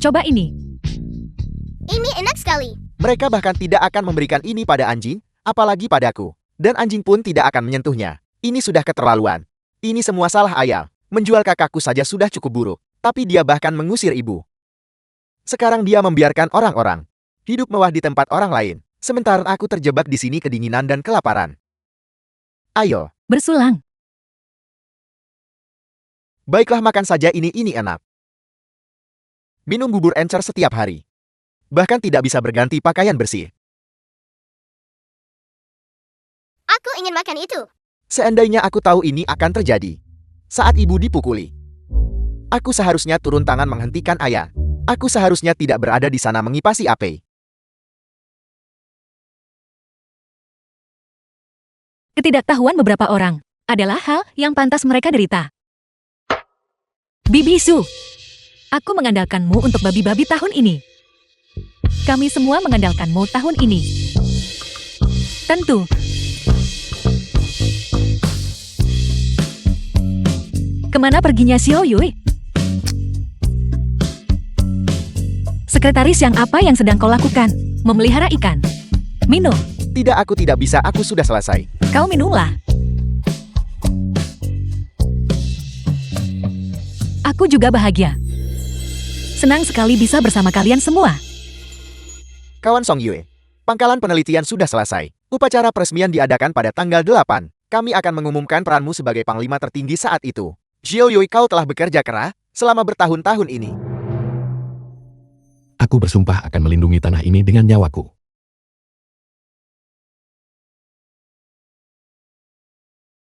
Coba ini. Ini enak sekali. Mereka bahkan tidak akan memberikan ini pada anjing, apalagi padaku. Dan anjing pun tidak akan menyentuhnya. Ini sudah keterlaluan. Ini semua salah ayah. Menjual kakakku saja sudah cukup buruk. Tapi dia bahkan mengusir ibu. Sekarang dia membiarkan orang-orang hidup mewah di tempat orang lain. Sementara aku terjebak di sini kedinginan dan kelaparan. Ayo, Bersulang. baiklah makan saja ini enak. Minum bubur encer setiap hari. Bahkan tidak bisa berganti pakaian bersih. Aku ingin makan itu. Seandainya aku tahu ini akan terjadi. Saat ibu dipukuli. Aku seharusnya turun tangan menghentikan ayah. Aku seharusnya tidak berada di sana mengipasi api. Ketidaktahuan beberapa orang adalah hal yang pantas mereka derita. Bibi Su, aku mengandalkanmu untuk babi-babi tahun ini. Kami semua mengandalkanmu tahun ini. Tentu. Kemana perginya Xiao Yui? Sekretaris yang apa yang sedang kau lakukan? Memelihara ikan. Minum. Tidak, aku tidak bisa, aku sudah selesai. Kau minumlah. Aku juga bahagia. Senang sekali bisa bersama kalian semua. Kawan Song Yue, pangkalan penelitian sudah selesai. Upacara peresmian diadakan pada tanggal 8. Kami akan mengumumkan peranmu sebagai panglima tertinggi saat itu. Xiao Yui, kau telah bekerja keras selama bertahun-tahun ini. Aku bersumpah akan melindungi tanah ini dengan nyawaku.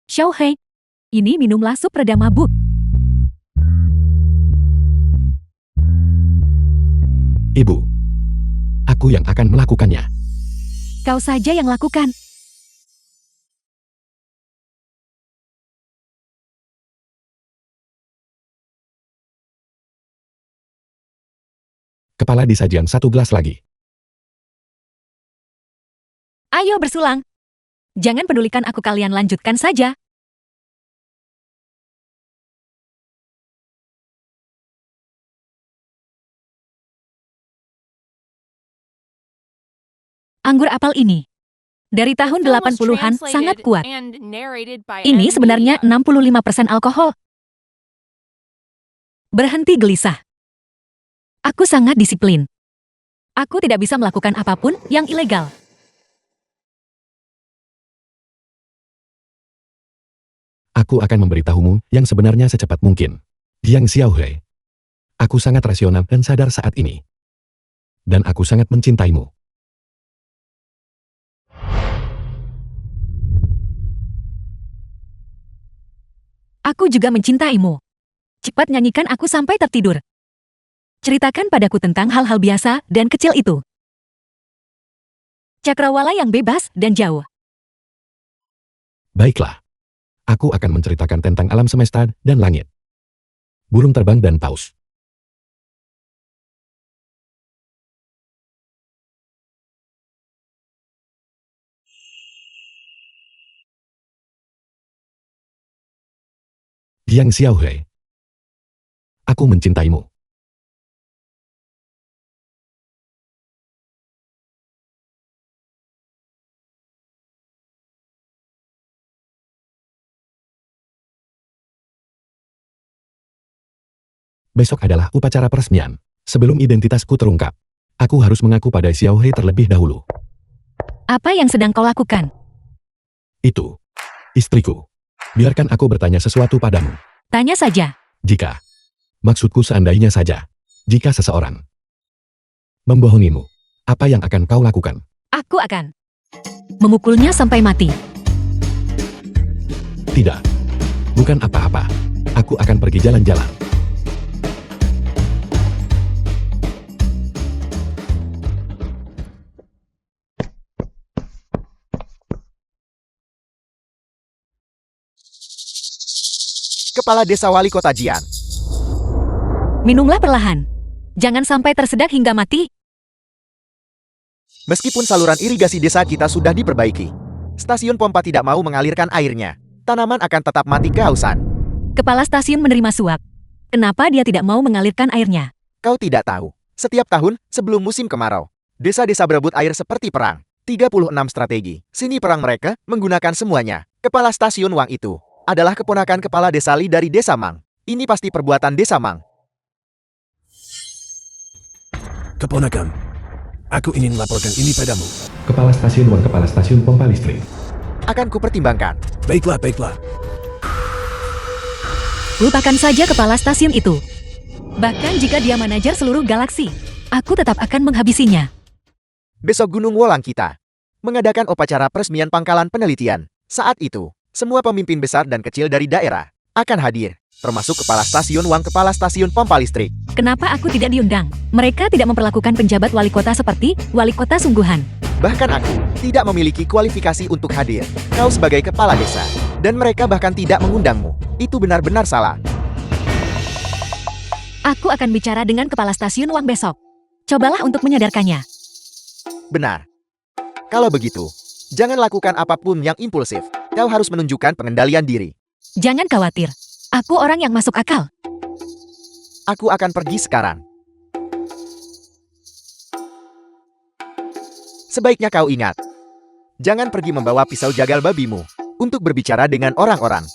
Xiao Hei, ini minumlah sup reda mabuk. Ibu, aku yang akan melakukannya. Kau saja yang lakukan. Kepala disajian 1 gelas lagi. Ayo bersulang. Jangan pedulikan aku, kalian lanjutkan saja. Anggur apel ini dari tahun Film was 80-an sangat translated kuat. and narrated by Ini M. sebenarnya Media. 65% alkohol. Berhenti gelisah. Aku sangat disiplin. Aku tidak bisa melakukan apapun yang ilegal. Aku akan memberitahumu yang sebenarnya secepat mungkin. Jiang Xiaohui. Aku sangat rasional dan sadar saat ini. Dan aku sangat mencintaimu. Aku juga mencintaimu. Cepat nyanyikan aku sampai tertidur. Ceritakan padaku tentang hal-hal biasa dan kecil itu. Cakrawala yang bebas dan jauh. Baiklah. Aku akan menceritakan tentang alam semesta dan langit. Burung terbang dan paus. Jiang Xiaohui. Aku mencintaimu. Besok adalah upacara peresmian. Sebelum identitasku terungkap, aku harus mengaku pada Xiaohui terlebih dahulu. Apa yang sedang kau lakukan? Itu, istriku. Biarkan aku bertanya sesuatu padamu. Tanya saja. Jika, maksudku seandainya saja, jika seseorang membohongimu, apa yang akan kau lakukan? Aku akan memukulnya sampai mati. Tidak, bukan apa-apa. Aku akan pergi jalan-jalan. Kepala Desa Wali Kota Jian. Minumlah perlahan. Jangan sampai tersedak hingga mati. Meskipun saluran irigasi desa kita sudah diperbaiki, stasiun pompa tidak mau mengalirkan airnya. Tanaman akan tetap mati kehausan. Kepala stasiun menerima suap. Kenapa dia tidak mau mengalirkan airnya? Kau tidak tahu. Setiap tahun, sebelum musim kemarau, desa-desa berebut air seperti perang. 36 strategi. Sini perang mereka, menggunakan semuanya. Kepala stasiun Wang itu adalah keponakan kepala desa Li dari desa Mang. Ini pasti perbuatan desa Mang. Keponakan, aku ingin laporkan ini padamu. Kepala stasiun Wang, kepala stasiun pompa listrik. Akan kupertimbangkan. Baiklah, baiklah. Lupakan saja kepala stasiun itu. Bahkan jika dia manajer seluruh galaksi, aku tetap akan menghabisinya. Besok Gunung Wolang kita mengadakan upacara peresmian pangkalan penelitian. Saat itu, semua pemimpin besar dan kecil dari daerah akan hadir, termasuk kepala stasiun Wang, kepala stasiun pompa listrik. Kenapa aku tidak diundang? Mereka tidak memperlakukan penjabat wali kota seperti wali kota sungguhan. Bahkan aku tidak memiliki kualifikasi untuk hadir. Kau sebagai kepala desa, dan mereka bahkan tidak mengundangmu. Itu benar-benar salah. Aku akan bicara dengan kepala stasiun Wang besok. Cobalah untuk menyadarkannya. Benar. Kalau begitu, jangan lakukan apapun yang impulsif. Kau harus menunjukkan pengendalian diri. Jangan khawatir. Aku orang yang masuk akal. Aku akan pergi sekarang. Sebaiknya kau ingat. Jangan pergi membawa pisau jagal babimu untuk berbicara dengan orang-orang.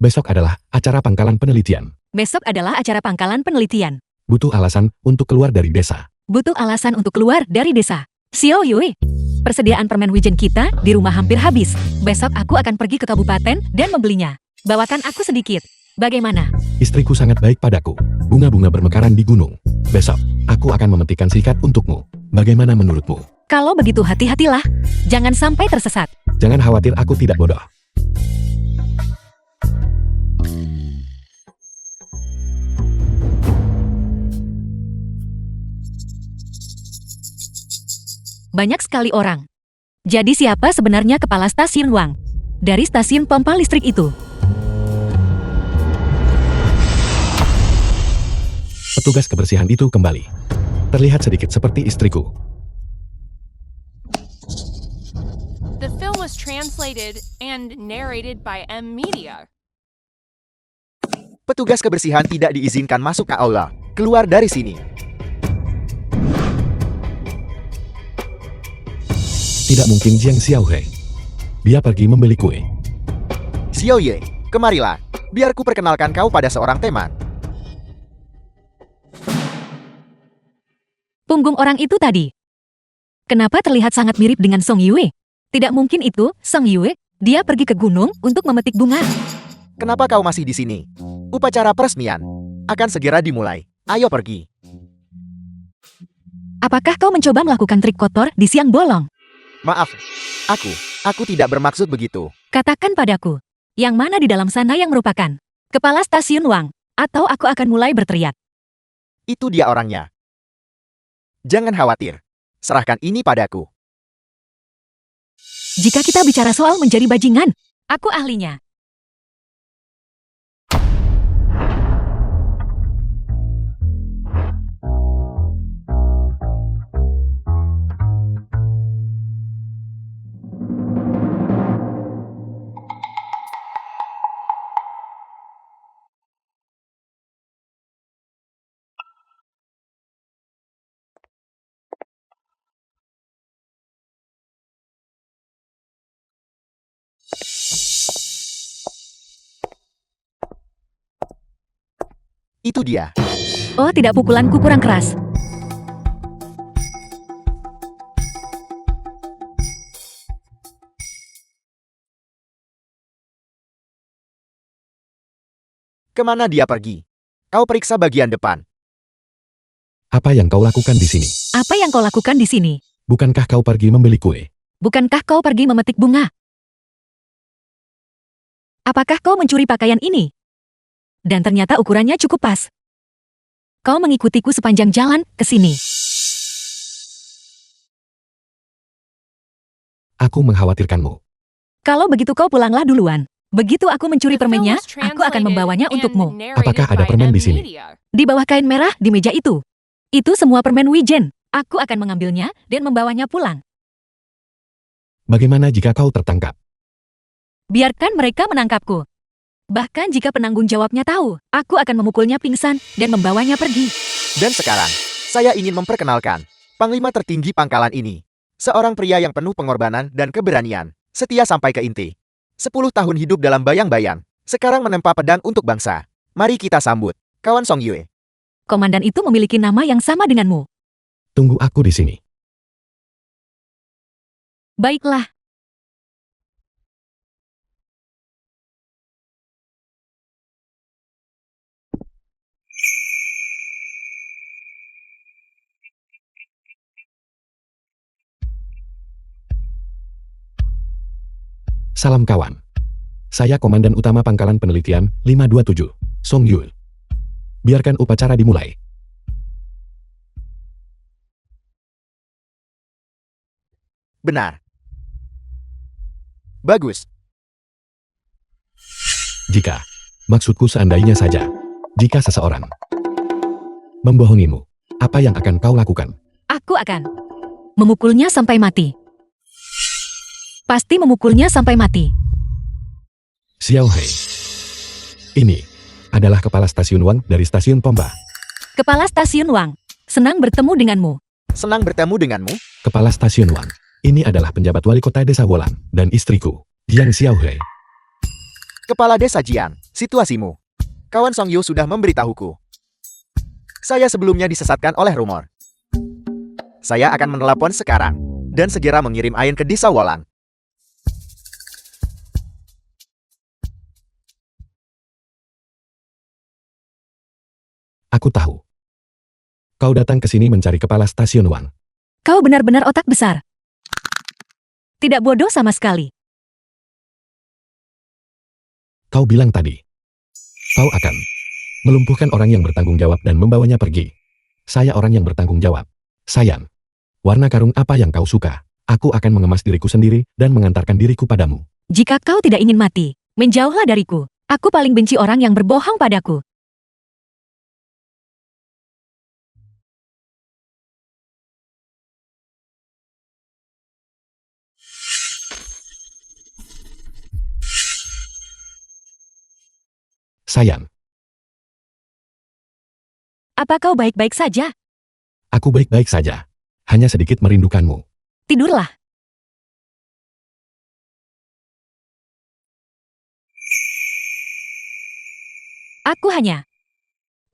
Besok adalah acara pangkalan penelitian. Besok adalah acara pangkalan penelitian. Butuh alasan untuk keluar dari desa. Butuh alasan untuk keluar dari desa. Xiao Yue, persediaan permen wijen kita di rumah hampir habis. Besok aku akan pergi ke kabupaten dan membelinya. Bawakan aku sedikit. Bagaimana? Istriku sangat baik padaku. Bunga-bunga bermekaran di gunung. Besok, aku akan memetikkan sikat untukmu. Bagaimana menurutmu? Kalau begitu hati-hatilah. Jangan sampai tersesat. Jangan khawatir, aku tidak bodoh. Banyak sekali orang. Jadi siapa sebenarnya kepala stasiun Wang? Dari stasiun pompa listrik itu. Petugas kebersihan itu kembali. Terlihat sedikit seperti istriku. The film was translated and narrated by M Media. Petugas kebersihan tidak diizinkan masuk ke aula. Keluar dari sini. Tidak mungkin Jiang Xiaohe. Dia pergi membeli kue. Xiao Ye, kemarilah. Biar ku perkenalkan kau pada seorang teman. Punggung orang itu tadi. Kenapa terlihat sangat mirip dengan Song Yue? Tidak mungkin itu, Song Yue. Dia pergi ke gunung untuk memetik bunga. Kenapa kau masih di sini? Upacara peresmian akan segera dimulai. Ayo pergi. Apakah kau mencoba melakukan trik kotor di siang bolong? Maaf, aku tidak bermaksud begitu. Katakan padaku, yang mana di dalam sana yang merupakan kepala stasiun Wang, atau aku akan mulai berteriak. Itu dia orangnya. Jangan khawatir. Serahkan ini padaku. Jika kita bicara soal menjadi bajingan, aku ahlinya. Itu dia. Oh, tidak, pukulanku kurang keras. Kemana dia pergi? Kau periksa bagian depan. Apa yang kau lakukan di sini? Apa yang kau lakukan di sini? Bukankah kau pergi membeli kue? Bukankah kau pergi memetik bunga? Apakah kau mencuri pakaian ini? Dan ternyata ukurannya cukup pas. Kau mengikutiku sepanjang jalan ke sini. Aku mengkhawatirkanmu. Kalau begitu kau pulanglah duluan. Begitu aku mencuri The film permennya, was aku akan translated membawanya and untukmu. narrated Apakah ada by permen di M sini? Media. Di bawah kain merah di meja itu. Itu semua permen wijen. Aku akan mengambilnya dan membawanya pulang. Bagaimana jika kau tertangkap? Biarkan mereka menangkapku. Bahkan jika penanggung jawabnya tahu, aku akan memukulnya pingsan dan membawanya pergi. Dan sekarang, saya ingin memperkenalkan Panglima tertinggi pangkalan ini. Seorang pria yang penuh pengorbanan dan keberanian, setia sampai ke inti. 10 tahun hidup dalam bayang-bayang, sekarang menempa pedang untuk bangsa. Mari kita sambut, kawan Song Yue. Komandan itu memiliki nama yang sama denganmu. Tunggu aku di sini. Baiklah. Salam kawan. Saya Komandan Utama Pangkalan Penelitian 527, Song Yul. Biarkan upacara dimulai. Benar. Bagus. Jika, maksudku seandainya saja, jika seseorang membohongimu, apa yang akan kau lakukan? Aku akan memukulnya sampai mati. Pasti memukulnya sampai mati. Xiao Hei. Ini adalah kepala stasiun Wang dari stasiun Pomba. Kepala Stasiun Wang, senang bertemu denganmu. Senang bertemu denganmu. Kepala stasiun Wang. Ini adalah penjabat wali kota desa Wolang dan istriku, Yang Xiao Hei. Kepala Desa Jian, situasimu. Kawan Song Yu sudah memberitahuku. Saya sebelumnya disesatkan oleh rumor. Saya akan menelepon sekarang, dan segera mengirim Ain ke desa Wolang. Aku tahu. Kau datang ke sini mencari kepala stasiun Wang. Kau benar-benar otak besar. Tidak bodoh sama sekali. Kau bilang tadi, kau akan melumpuhkan orang yang bertanggung jawab dan membawanya pergi. Saya orang yang bertanggung jawab. Sayang, warna karung apa yang kau suka? Aku akan mengemas diriku sendiri dan mengantarkan diriku padamu. Jika kau tidak ingin mati, menjauhlah dariku. Aku paling benci orang yang berbohong padaku. Sayang, Apa kau baik-baik saja? aku baik-baik saja. Hanya sedikit merindukanmu. Tidurlah. Aku hanya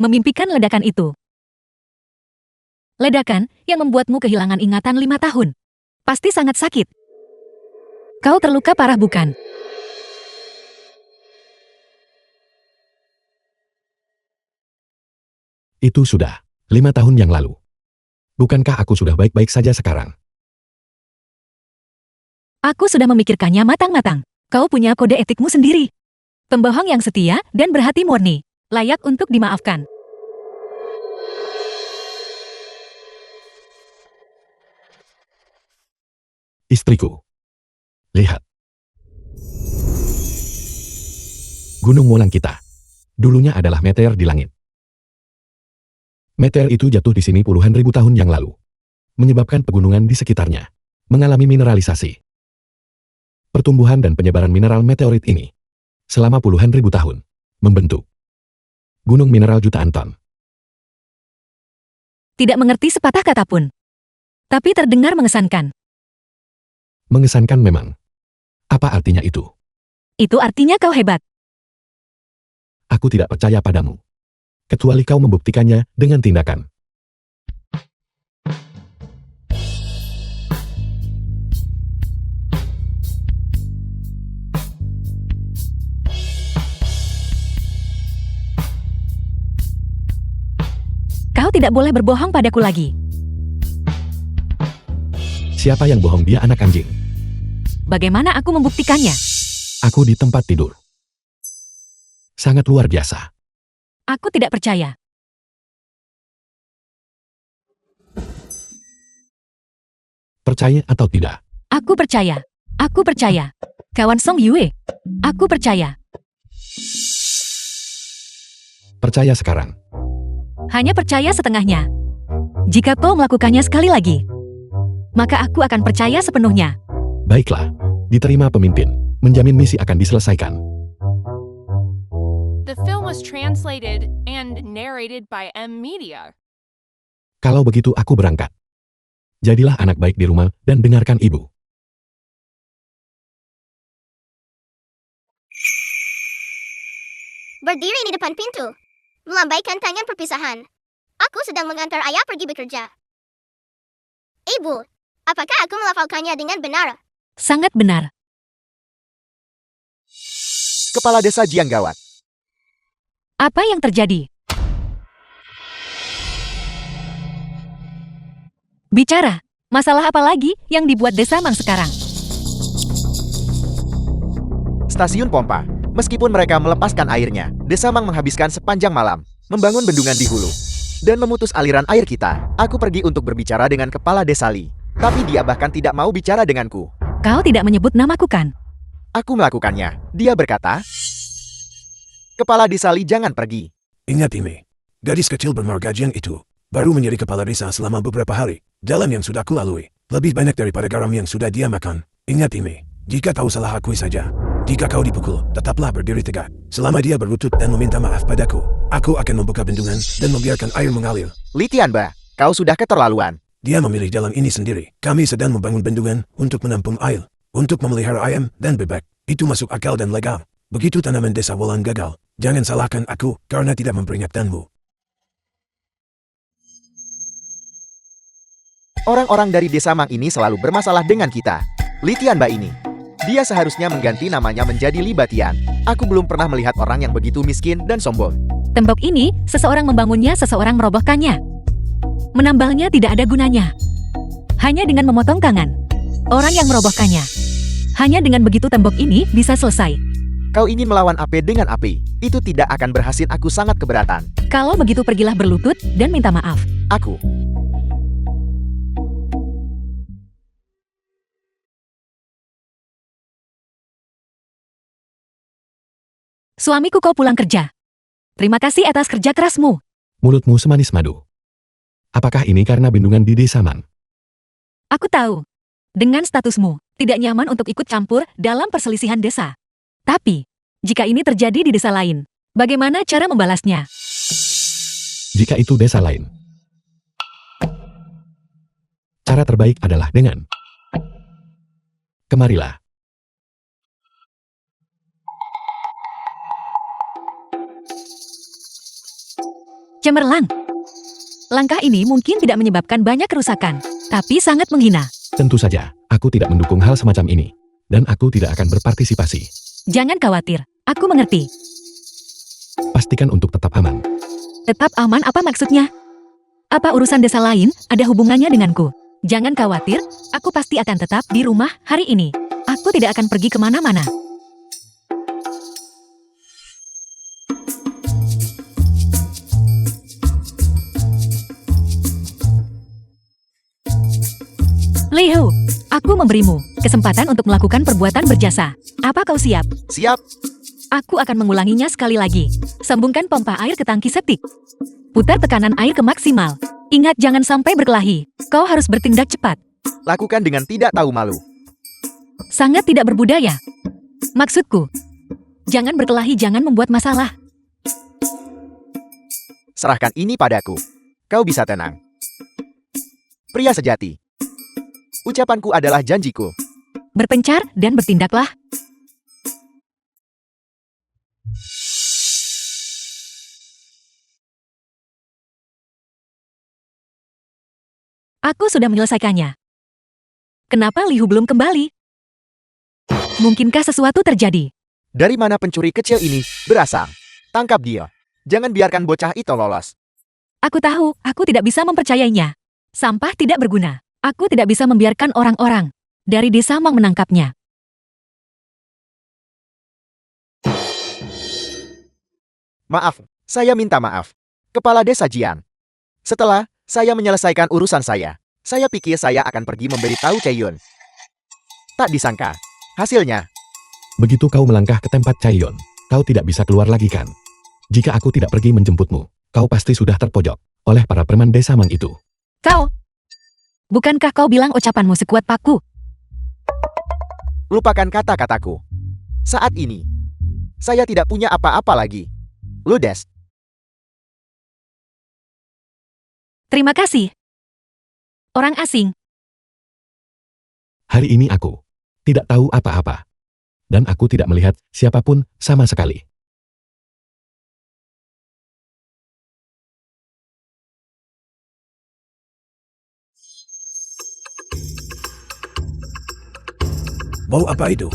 memimpikan ledakan itu. Ledakan yang membuatmu kehilangan ingatan 5 tahun. Pasti sangat sakit. Kau terluka parah bukan? Itu sudah 5 tahun yang lalu. Bukankah aku sudah baik-baik saja sekarang? Aku sudah memikirkannya matang-matang. Kau punya kode etikmu sendiri. Pembohong yang setia dan berhati murni. Layak untuk dimaafkan. Istriku. Lihat. Gunung Wolang kita. Dulunya adalah meteor di langit. Meteor itu jatuh di sini puluhan ribu tahun yang lalu. Menyebabkan pegunungan di sekitarnya mengalami mineralisasi. Pertumbuhan dan penyebaran mineral meteorit ini selama puluhan ribu tahun membentuk gunung mineral jutaan ton. Tidak mengerti sepatah kata pun. Tapi terdengar mengesankan. Mengesankan memang. Apa artinya itu? Itu artinya kau hebat. Aku tidak percaya padamu. Kecuali kau membuktikannya dengan tindakan. Kau tidak boleh berbohong padaku lagi. Siapa yang bohong dia anak anjing? Bagaimana aku membuktikannya? Aku di tempat tidur. Sangat luar biasa. Aku tidak percaya. Percaya atau tidak? Aku percaya. Aku percaya. Kawan Song Yue. Aku percaya. Percaya sekarang. Hanya percaya setengahnya. Jika kau melakukannya sekali lagi, maka aku akan percaya sepenuhnya. Baiklah. Diterima pemimpin. Menjamin misi akan diselesaikan. The film was translated and narrated by M Media. Kalau begitu aku berangkat. Jadilah anak baik di rumah dan dengarkan ibu. Berdiri di depan pintu. Melambaikan tangan perpisahan. Aku sedang mengantar ayah pergi bekerja. Ibu, apakah aku melafalkannya dengan benar? Sangat benar. Kepala Desa Jiang gawat. Apa yang terjadi? Bicara, masalah apa lagi yang dibuat Desa Mang sekarang? Stasiun pompa. Meskipun mereka melepaskan airnya, Desa Mang menghabiskan sepanjang malam, membangun bendungan di hulu, dan memutus aliran air kita. Aku pergi untuk berbicara dengan Kepala Desa Li, tapi dia bahkan tidak mau bicara denganku. Kau tidak menyebut namaku kan? Aku melakukannya. Dia berkata, Kepala Desa Li jangan pergi. Ingat ini, gadis kecil bermarga Jiang itu baru menjadi kepala desa selama beberapa hari. Jalan yang sudah kulalui lebih banyak daripada garam yang sudah dia makan. Ingat ini, jika kau salah akui saja. Jika kau dipukul, tetaplah berdiri tegak. Selama dia berlutut dan meminta maaf padaku, aku akan membuka bendungan dan membiarkan air mengalir. Li Tianba, kau sudah keterlaluan. Dia memilih jalan ini sendiri. Kami sedang membangun bendungan untuk menampung air, untuk memelihara ayam dan bebek. Itu masuk akal dan legal. Begitu tanaman desa Wulan gagal, jangan salahkan aku karena tidak memperingatkanmu. Orang-orang dari Desa Mang ini selalu bermasalah dengan kita. Li Tianba ini. Dia seharusnya mengganti namanya menjadi Li Batian. Aku belum pernah melihat orang yang begitu miskin dan sombong. Tembok ini, seseorang membangunnya, seseorang merobohkannya. Menambahnya tidak ada gunanya. Hanya dengan memotong tangan. Orang yang merobohkannya. Hanya dengan begitu tembok ini bisa selesai. Kau ingin melawan api dengan api. Itu tidak akan berhasil, aku sangat keberatan. Kalau begitu pergilah berlutut dan minta maaf. Aku. Suamiku, kau pulang kerja. Terima kasih atas kerja kerasmu. Mulutmu semanis madu. Apakah ini karena bendungan di Desa Mang? Aku tahu. Dengan statusmu, tidak nyaman untuk ikut campur dalam perselisihan desa. Tapi, jika ini terjadi di desa lain, bagaimana cara membalasnya? Jika itu desa lain, cara terbaik adalah dengan kemarilah. Cemerlang. Langkah ini mungkin tidak menyebabkan banyak kerusakan, tapi sangat menghina. Tentu saja, aku tidak mendukung hal semacam ini. Dan aku tidak akan berpartisipasi. Jangan khawatir, aku mengerti. Pastikan untuk tetap aman. Tetap aman apa maksudnya? Apa urusan desa lain ada hubungannya denganku? Jangan khawatir, aku pasti akan tetap di rumah hari ini. Aku tidak akan pergi kemana-mana. Liu, aku memberimu kesempatan untuk melakukan perbuatan berjasa. Apa kau siap? Siap. Aku akan mengulanginya sekali lagi. Sambungkan pompa air ke tangki septik. Putar tekanan air ke maksimal. Ingat, jangan sampai berkelahi. Kau harus bertindak cepat. Lakukan dengan tidak tahu malu. Sangat tidak berbudaya. Maksudku, jangan berkelahi, jangan membuat masalah. Serahkan ini padaku. Kau bisa tenang. Pria sejati. Ucapanku adalah janjiku. Berpencar dan bertindaklah. Aku sudah menyelesaikannya. Kenapa Liu belum kembali? Mungkinkah sesuatu terjadi? Dari mana pencuri kecil ini berasal? Tangkap dia. Jangan biarkan bocah itu lolos. Aku tahu, aku tidak bisa mempercayainya. Sampah tidak berguna. Aku tidak bisa membiarkan orang-orang dari desa Mang menangkapnya. Maaf, saya minta maaf. Kepala Desa Jian. Setelah saya menyelesaikan urusan saya pikir saya akan pergi memberitahu Chaeyoon. Tak disangka, hasilnya, Begitu kau melangkah ke tempat Chaeyoon, kau tidak bisa keluar lagi kan? Jika aku tidak pergi menjemputmu, kau pasti sudah terpojok oleh para preman desa Mang itu. Kau! Bukankah kau bilang ucapanmu sekuat paku? lupakan kata-kataku. Saat ini, saya tidak punya apa-apa lagi. Ludes. Terima kasih. Orang asing. Hari ini aku tidak tahu apa-apa. Dan aku tidak melihat siapapun sama sekali. Bau apa itu?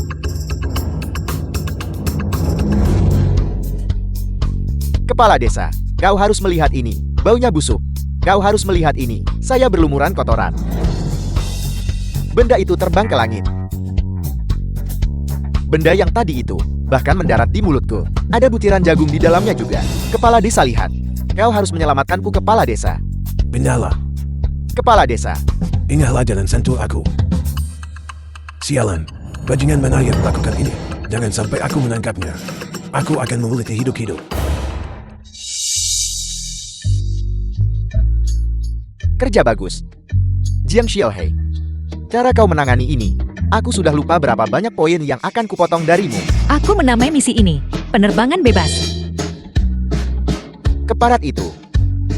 Kepala desa, kau harus melihat ini. Baunya busuk. Kau harus melihat ini. Saya berlumuran kotoran. Benda itu terbang ke langit. Benda yang tadi itu bahkan mendarat di mulutku. Ada butiran jagung di dalamnya juga. Kepala desa, lihat. Kau harus menyelamatkanku, kepala desa. Benyalah. Kepala desa. Ingatlah jangan sentuh aku. Sialan. Bajingan mana yang melakukan ini? Jangan sampai aku menangkapnya. Aku akan memuliti hidup-hidup. Kerja bagus. Jiang Xiaohei. Cara kau menangani ini, aku sudah lupa berapa banyak poin yang akan kupotong darimu. Aku menamai misi ini, penerbangan bebas. Keparat itu.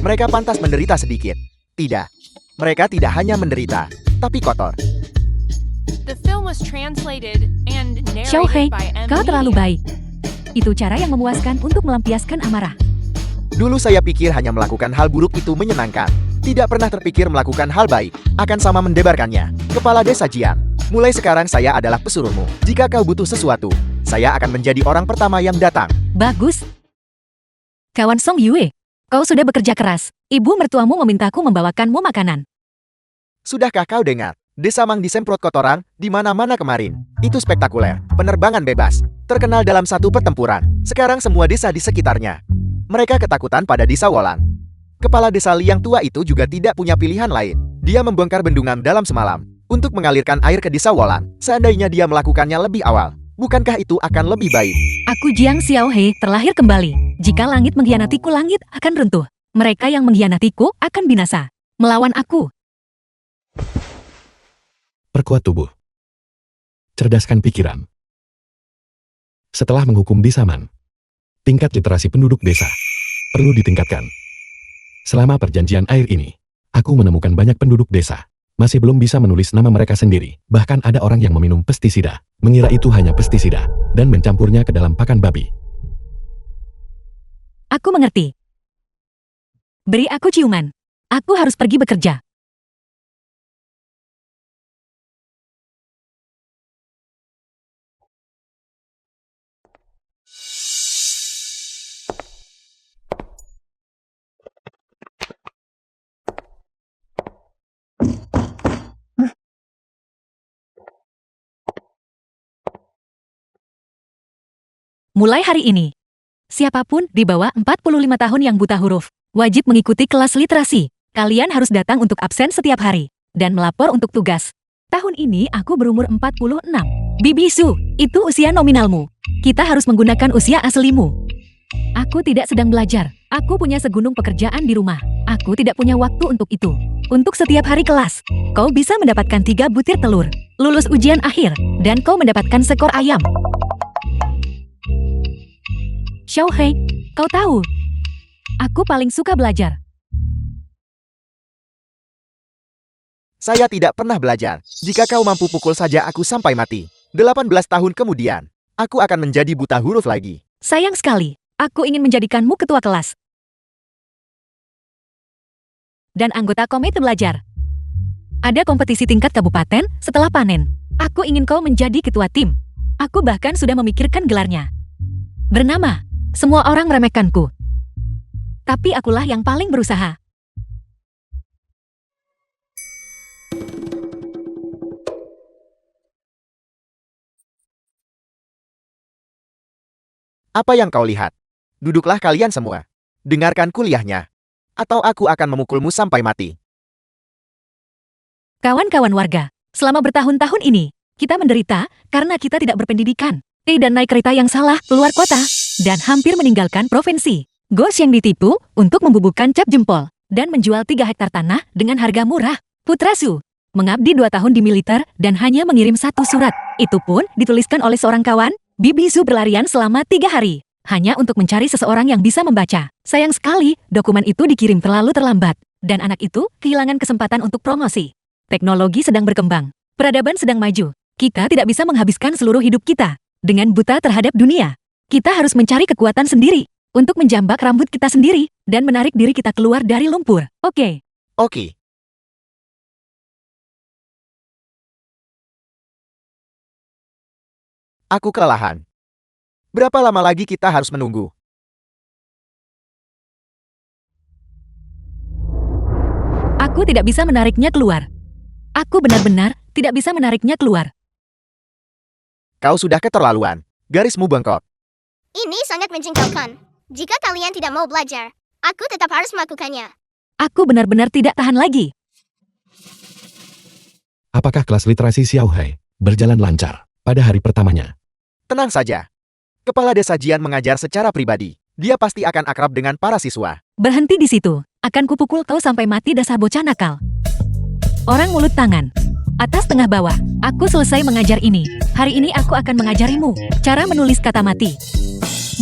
Mereka pantas menderita sedikit. Tidak. Mereka tidak hanya menderita, tapi kotor. The film was translated and Xiaohei, narrated by kau terlalu Media. baik. Itu cara yang memuaskan untuk melampiaskan amarah. Dulu saya pikir hanya melakukan hal buruk itu menyenangkan. Tidak pernah terpikir melakukan hal baik, akan sama mendebarkannya. Kepala desa Jian, mulai sekarang saya adalah pesuruhmu. Jika kau butuh sesuatu, saya akan menjadi orang pertama yang datang. Bagus. Kawan Song Yue, kau sudah bekerja keras. Ibu mertuamu memintaku membawakanmu makanan. Sudahkah kau dengar? Desa Mang disemprot kotoran di mana-mana kemarin. Itu spektakuler. Penerbangan bebas. Terkenal dalam satu pertempuran. Sekarang semua desa di sekitarnya. Mereka ketakutan pada desa Wolan. Kepala desa Liang tua itu juga tidak punya pilihan lain. Dia membongkar bendungan dalam semalam untuk mengalirkan air ke desa Wolan. Seandainya dia melakukannya lebih awal, bukankah itu akan lebih baik? Aku Jiang Xiaohei terlahir kembali. Jika langit mengkhianatiku, langit akan runtuh. Mereka yang mengkhianatiku akan binasa. Melawan aku. Perkuat tubuh. Cerdaskan pikiran. Setelah menghukum di Saman, tingkat literasi penduduk desa perlu ditingkatkan. Selama perjanjian air ini, aku menemukan banyak penduduk desa masih belum bisa menulis nama mereka sendiri. Bahkan ada orang yang meminum pestisida, mengira itu hanya pestisida, dan mencampurnya ke dalam pakan babi. Aku mengerti. Beri aku ciuman. Aku harus pergi bekerja. Mulai hari ini, siapapun di bawah 45 tahun yang buta huruf, wajib mengikuti kelas literasi. Kalian harus datang untuk absen setiap hari, dan melapor untuk tugas. Tahun ini aku berumur 46. Bibi Su, itu usia nominalmu. Kita harus menggunakan usia aslimu. Aku tidak sedang belajar. Aku punya segunung pekerjaan di rumah. Aku tidak punya waktu untuk itu. Untuk setiap hari kelas, kau bisa mendapatkan 3 butir telur, lulus ujian akhir, dan kau mendapatkan skor ayam. Xiaohei, kau tahu, aku paling suka belajar. Saya tidak pernah belajar. Jika kau mampu pukul saja aku sampai mati. 18 tahun kemudian, aku akan menjadi buta huruf lagi. Sayang sekali, aku ingin menjadikanmu ketua kelas. Dan anggota komite belajar. Ada kompetisi tingkat kabupaten setelah panen. Aku ingin kau menjadi ketua tim. Aku bahkan sudah memikirkan gelarnya. Bernama, semua orang meremehkanku. Tapi akulah yang paling berusaha. Apa yang kau lihat? Duduklah kalian semua. Dengarkan kuliahnya. Atau aku akan memukulmu sampai mati. Kawan-kawan warga, selama bertahun-tahun ini, kita menderita karena kita tidak berpendidikan. Dan naik kereta yang salah keluar kota. Dan hampir meninggalkan provinsi. Ghost yang ditipu untuk membubuhkan cap jempol. Dan menjual 3 hektar tanah dengan harga murah. Putra Su, mengabdi 2 tahun di militer dan hanya mengirim 1 surat. Itu pun dituliskan oleh seorang kawan. Bibi Su berlarian selama 3 hari. Hanya untuk mencari seseorang yang bisa membaca. Sayang sekali, dokumen itu dikirim terlalu terlambat. Dan anak itu kehilangan kesempatan untuk promosi. Teknologi sedang berkembang. Peradaban sedang maju. Kita tidak bisa menghabiskan seluruh hidup kita dengan buta terhadap dunia. Kita harus mencari kekuatan sendiri untuk menjambak rambut kita sendiri dan menarik diri kita keluar dari lumpur. Oke. Oke. Aku kelelahan. Berapa lama lagi kita harus menunggu? Aku tidak bisa menariknya keluar. Aku benar-benar tidak bisa menariknya keluar. Kau sudah keterlaluan. Garismu bengkok. Ini sangat menjengkelkan. Jika kalian tidak mau belajar, aku tetap harus melakukannya. Aku benar-benar tidak tahan lagi. Apakah kelas literasi Xiao Hai berjalan lancar pada hari pertamanya? Tenang saja. Kepala desa Jian mengajar secara pribadi. Dia pasti akan akrab dengan para siswa. Berhenti di situ. Akan kupukul kau sampai mati dasar bocah nakal. Orang mulut tangan. Atas tengah bawah. Aku selesai mengajar ini. Hari ini aku akan mengajarimu cara menulis kata mati.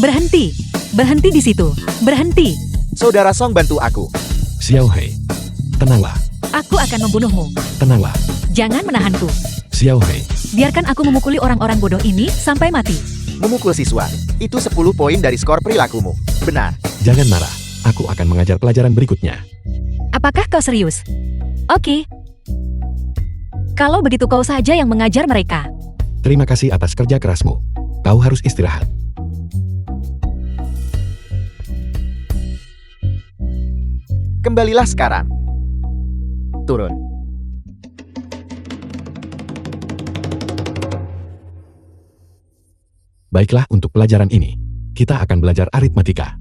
Berhenti. Berhenti di situ. Berhenti. Saudara Song bantu aku. Xiao Hai, tenanglah, Aku akan membunuhmu. tenanglah. Jangan menahanku. Xiao Hai, Biarkan aku memukuli orang-orang bodoh ini sampai mati. Memukul siswa. Itu 10 poin dari skor perilakumu. Benar. jangan marah. Aku akan mengajar pelajaran berikutnya. Apakah kau serius? Oke. Kalau begitu kau saja yang mengajar mereka. Terima kasih atas kerja kerasmu. Kau harus istirahat. Kembalilah sekarang. Turun. Baiklah, untuk pelajaran ini, kita akan belajar aritmatika.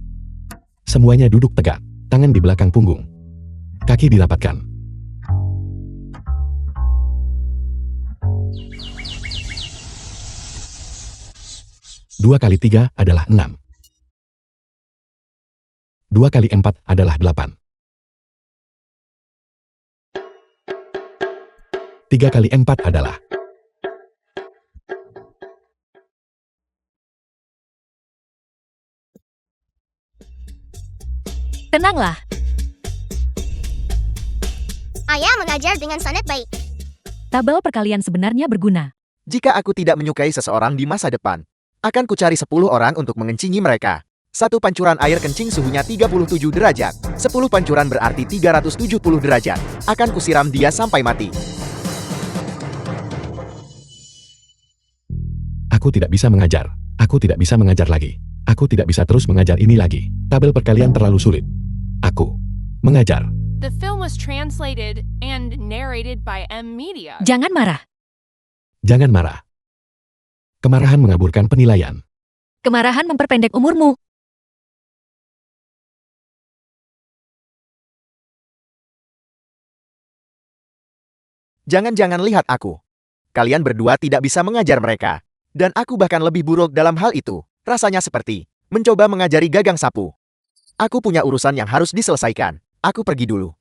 Semuanya duduk tegak, tangan di belakang punggung. Kaki dirapatkan. 2 kali 3 adalah 6. 2 kali 4 adalah 8. 3 kali 4 adalah Tenanglah. Ayah mengajar dengan sangat baik. Tabel perkalian sebenarnya berguna. Jika aku tidak menyukai seseorang di masa depan, akan kucari 10 orang untuk mengencingi mereka. 1 pancuran air kencing suhunya 37 derajat. 10 pancuran berarti 370 derajat. Akan kusiram dia sampai mati. Aku tidak bisa mengajar. Aku tidak bisa mengajar lagi. Aku tidak bisa terus mengajar ini lagi. Tabel perkalian terlalu sulit. Aku mengajar. The film was translated and narrated by M Media. Jangan marah. Jangan marah. Kemarahan mengaburkan penilaian. Kemarahan memperpendek umurmu. Jangan-jangan lihat aku. Kalian berdua tidak bisa mengajar mereka. Dan aku bahkan lebih buruk dalam hal itu. Rasanya seperti mencoba mengajari gagang sapu. Aku punya urusan yang harus diselesaikan. Aku pergi dulu.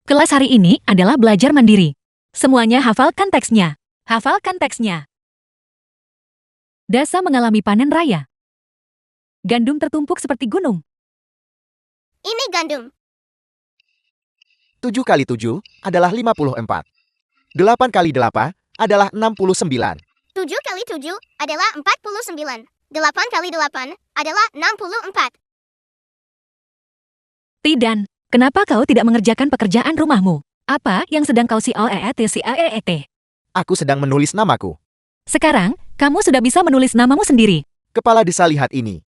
Kelas hari ini adalah belajar mandiri. Semuanya hafalkan teksnya. Hafalkan teksnya. Dasa mengalami panen raya. Gandum tertumpuk seperti gunung. Ini gandum. 7 kali 7 adalah 54. 8 kali 8 adalah 69. 7 kali 7 adalah 49. 8 kali 8 adalah 64. Tidan, kenapa kau tidak mengerjakan pekerjaan rumahmu? Apa yang sedang kau si-a-e-e-t? Aku sedang menulis namaku. Sekarang, kamu sudah bisa menulis namamu sendiri. Kepala desa lihat ini.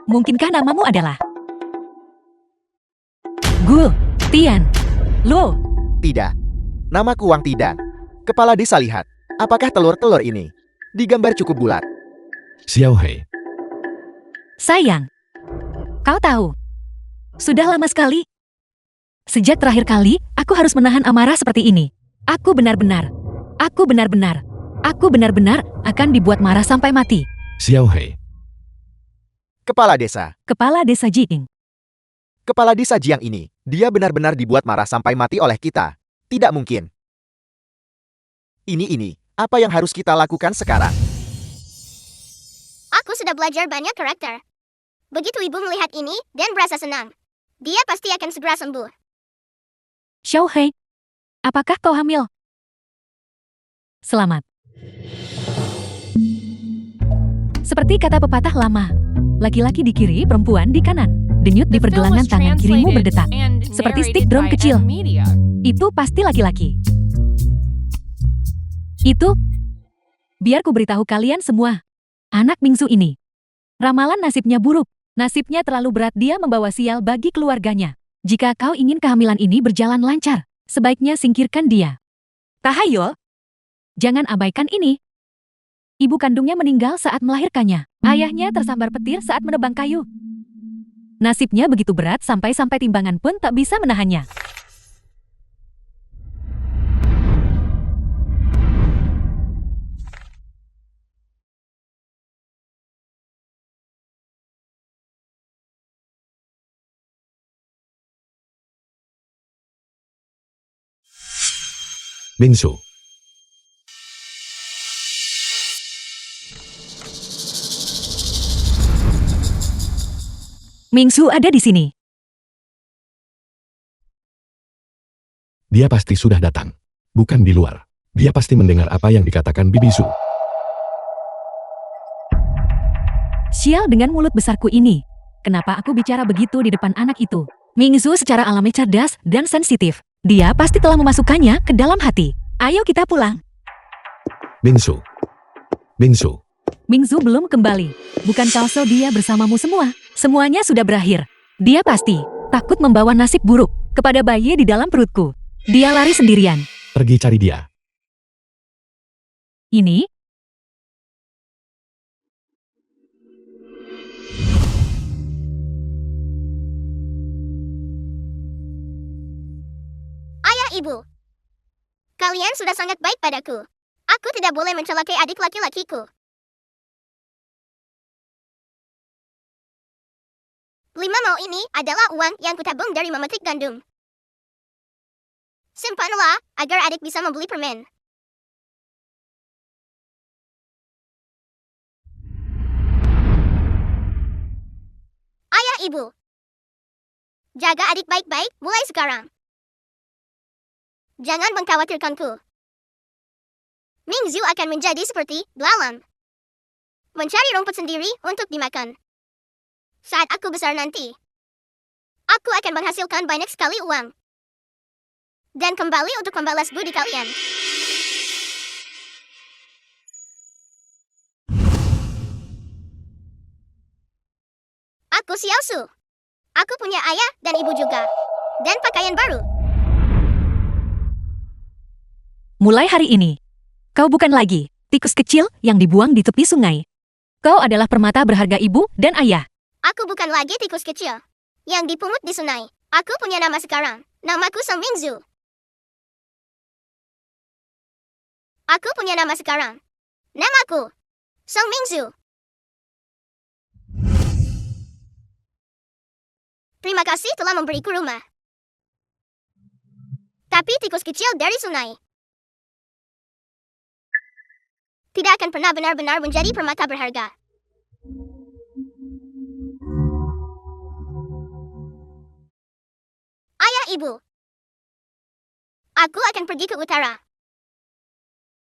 Mungkinkah namamu adalah Gul, Tian, Lo? Tidak. Namaku Wang Tidan. Kepala desa lihat. Apakah telur-telur ini digambar cukup bulat? Xiao Hei, Sayang, kau tahu, sudah lama sekali. Sejak terakhir kali, aku harus menahan amarah seperti ini. Aku benar-benar akan dibuat marah sampai mati. Xiao Hei, Kepala desa. Kepala Desa Jing. Kepala desa Jiang ini, dia benar-benar dibuat marah sampai mati oleh kita. Tidak mungkin. Ini, apa yang harus kita lakukan sekarang? Aku sudah belajar banyak karakter. Begitu ibu melihat ini dan merasa senang, dia pasti akan segera sembuh. Xiao Hei, apakah kau hamil? Selamat. Seperti kata pepatah lama, laki-laki di kiri, perempuan di kanan. Denyut di The film pergelangan was tangan kirimu translated berdetak. and Seperti stick narrated drum by kecil. M-Media. Itu pasti laki-laki. Itu, biar ku beritahu kalian semua. Anak bingsu ini, ramalan nasibnya buruk. Nasibnya terlalu berat, dia membawa sial bagi keluarganya. Jika kau ingin kehamilan ini berjalan lancar, sebaiknya singkirkan dia. Tahayul, jangan abaikan ini. Ibu kandungnya meninggal saat melahirkannya. Ayahnya tersambar petir saat menebang kayu. Nasibnya begitu berat sampai-sampai timbangan pun tak bisa menahannya. Bingsu, Mingsu ada di sini. dia pasti sudah datang. Bukan di luar. Dia pasti mendengar apa yang dikatakan Bibi Su. Sial dengan mulut besarku ini. Kenapa aku bicara begitu di depan anak itu? Mingzu secara alami cerdas dan sensitif. Dia pasti telah memasukkannya ke dalam hati. Ayo kita pulang. Bingsu, Bingsu, Mingzu belum kembali. Bukan kalso dia bersamamu semua. Semuanya sudah berakhir. Dia pasti takut membawa nasib buruk kepada bayi di dalam perutku. Dia lari sendirian. pergi cari dia. Ini? Ayah ibu, kalian sudah sangat baik padaku. Aku tidak boleh mencelakai adik laki-lakiku. 5 mau ini adalah uang yang kutabung dari memetik gandum. Simpanlah agar adik bisa membeli permen. Ayah ibu, jaga adik baik-baik mulai sekarang. Jangan mengkhawatirkanku. Mingzu akan menjadi seperti belalang, mencari rumput sendiri untuk dimakan. Saat aku besar nanti, aku akan menghasilkan banyak sekali uang. Dan kembali untuk membalas budi kalian. Aku Xiao Su. Aku punya ayah dan ibu juga. Dan pakaian baru. Mulai hari ini, kau bukan lagi tikus kecil yang dibuang di tepi sungai. Kau adalah permata berharga ibu dan ayah. Aku bukan lagi tikus kecil yang dipungut di sungai. Aku punya nama sekarang. Namaku Song Mingzu. Aku punya nama sekarang. Namaku Song Mingzu. Terima kasih telah memberiku rumah. Tapi tikus kecil dari sungai tidak akan pernah benar-benar menjadi permata berharga. Ayah ibu, aku akan pergi ke utara.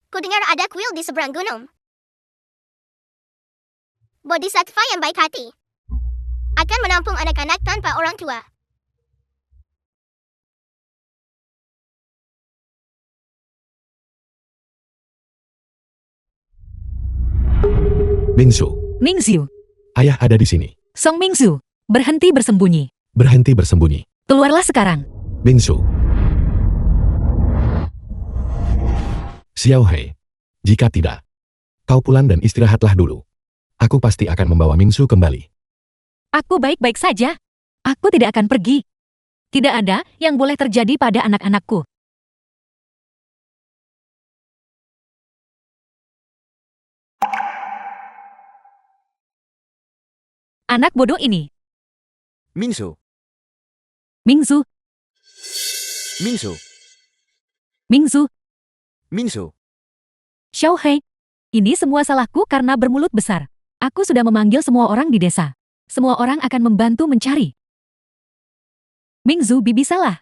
Kudengar ada kuil di seberang gunung. Bodhisattva yang baik hati akan menampung anak-anak tanpa orang tua. Bingsu, Mingzu, ayah ada di sini. Song Mingzu, berhenti bersembunyi. Berhenti bersembunyi. Keluarlah sekarang. Bingsu. Xiao Hei, Jika tidak, kau pulang dan istirahatlah dulu. Aku pasti akan membawa Mingsu kembali. Aku baik-baik saja. Aku tidak akan pergi. Tidak ada yang boleh terjadi pada anak-anakku. Anak bodoh ini. Mingsu, Mingzu, Mingsu, Mingzu, Mingsu. Xiaohei. Ini semua salahku karena bermulut besar. Aku sudah memanggil semua orang di desa. Semua orang akan membantu mencari. Mingzu bibi salah.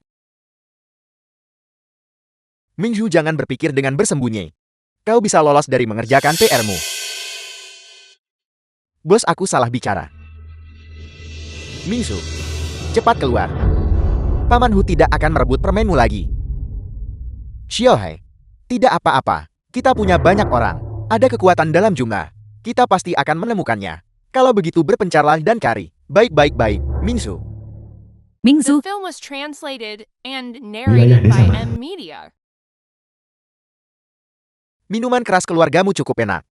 Mingzu, jangan berpikir dengan bersembunyi. Kau bisa lolos dari mengerjakan PR-mu. Bos, aku salah bicara. Mingzu, cepat keluar. Paman Hu tidak akan merebut permenmu lagi. Xiaohei, tidak apa-apa. Kita punya banyak orang. Ada kekuatan dalam jumlah. Kita pasti akan menemukannya. Kalau begitu berpencarlah dan cari. Baik-baik-baik, Mingzu. Mingzu, The film was translated and Wilayah narrated by desa. M Media. Minuman keras keluargamu cukup enak.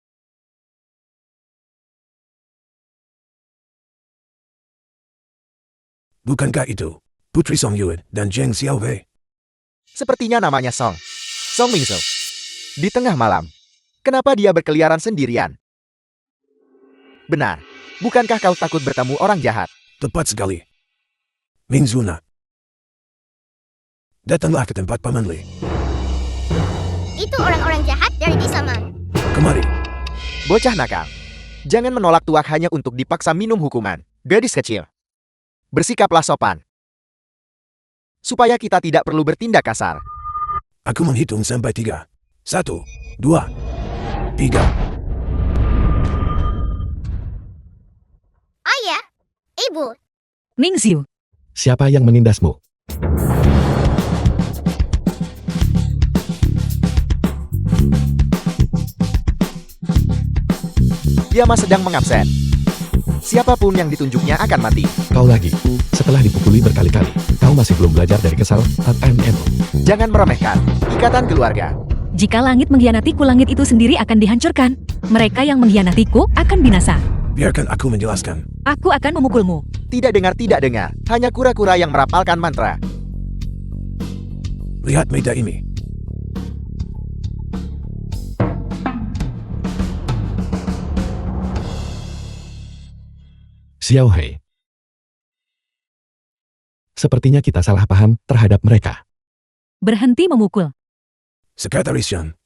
Bukankah itu Putri Song Yue dan Zheng Xiaowei? Sepertinya namanya Song. Song Mingzu. Di tengah malam. Kenapa dia berkeliaran sendirian? Benar. Bukankah kau takut bertemu orang jahat? Tepat sekali. Mingzu nak. Datanglah ke tempat Paman Li. Itu orang-orang jahat dari desa Man. Kemari. Bocah nakal. Jangan menolak tuak hanya untuk dipaksa minum hukuman. Gadis kecil. Bersikaplah sopan. Supaya kita tidak perlu bertindak kasar. Aku menghitung sampai 3. 1, 2, 3. Ayah, ibu, Mingzu. Siapa yang menindasmu? Dia mah sedang mengabsen. Siapapun yang ditunjuknya akan mati. Kau lagi. Setelah dipukuli berkali-kali, kau masih belum belajar dari kesal, MMO. Jangan meremehkan ikatan keluarga. Jika langit mengkhianatiku, langit itu sendiri akan dihancurkan. Mereka yang mengkhianatiku akan binasa. Biarkan aku menjelaskan. Aku akan memukulmu. Tidak dengar, tidak dengar. Hanya kura-kura yang merapalkan mantra. Lihat meja ini. Xiaohei. Sepertinya kita salah paham terhadap mereka. Berhenti memukul. Sekretaris Yan.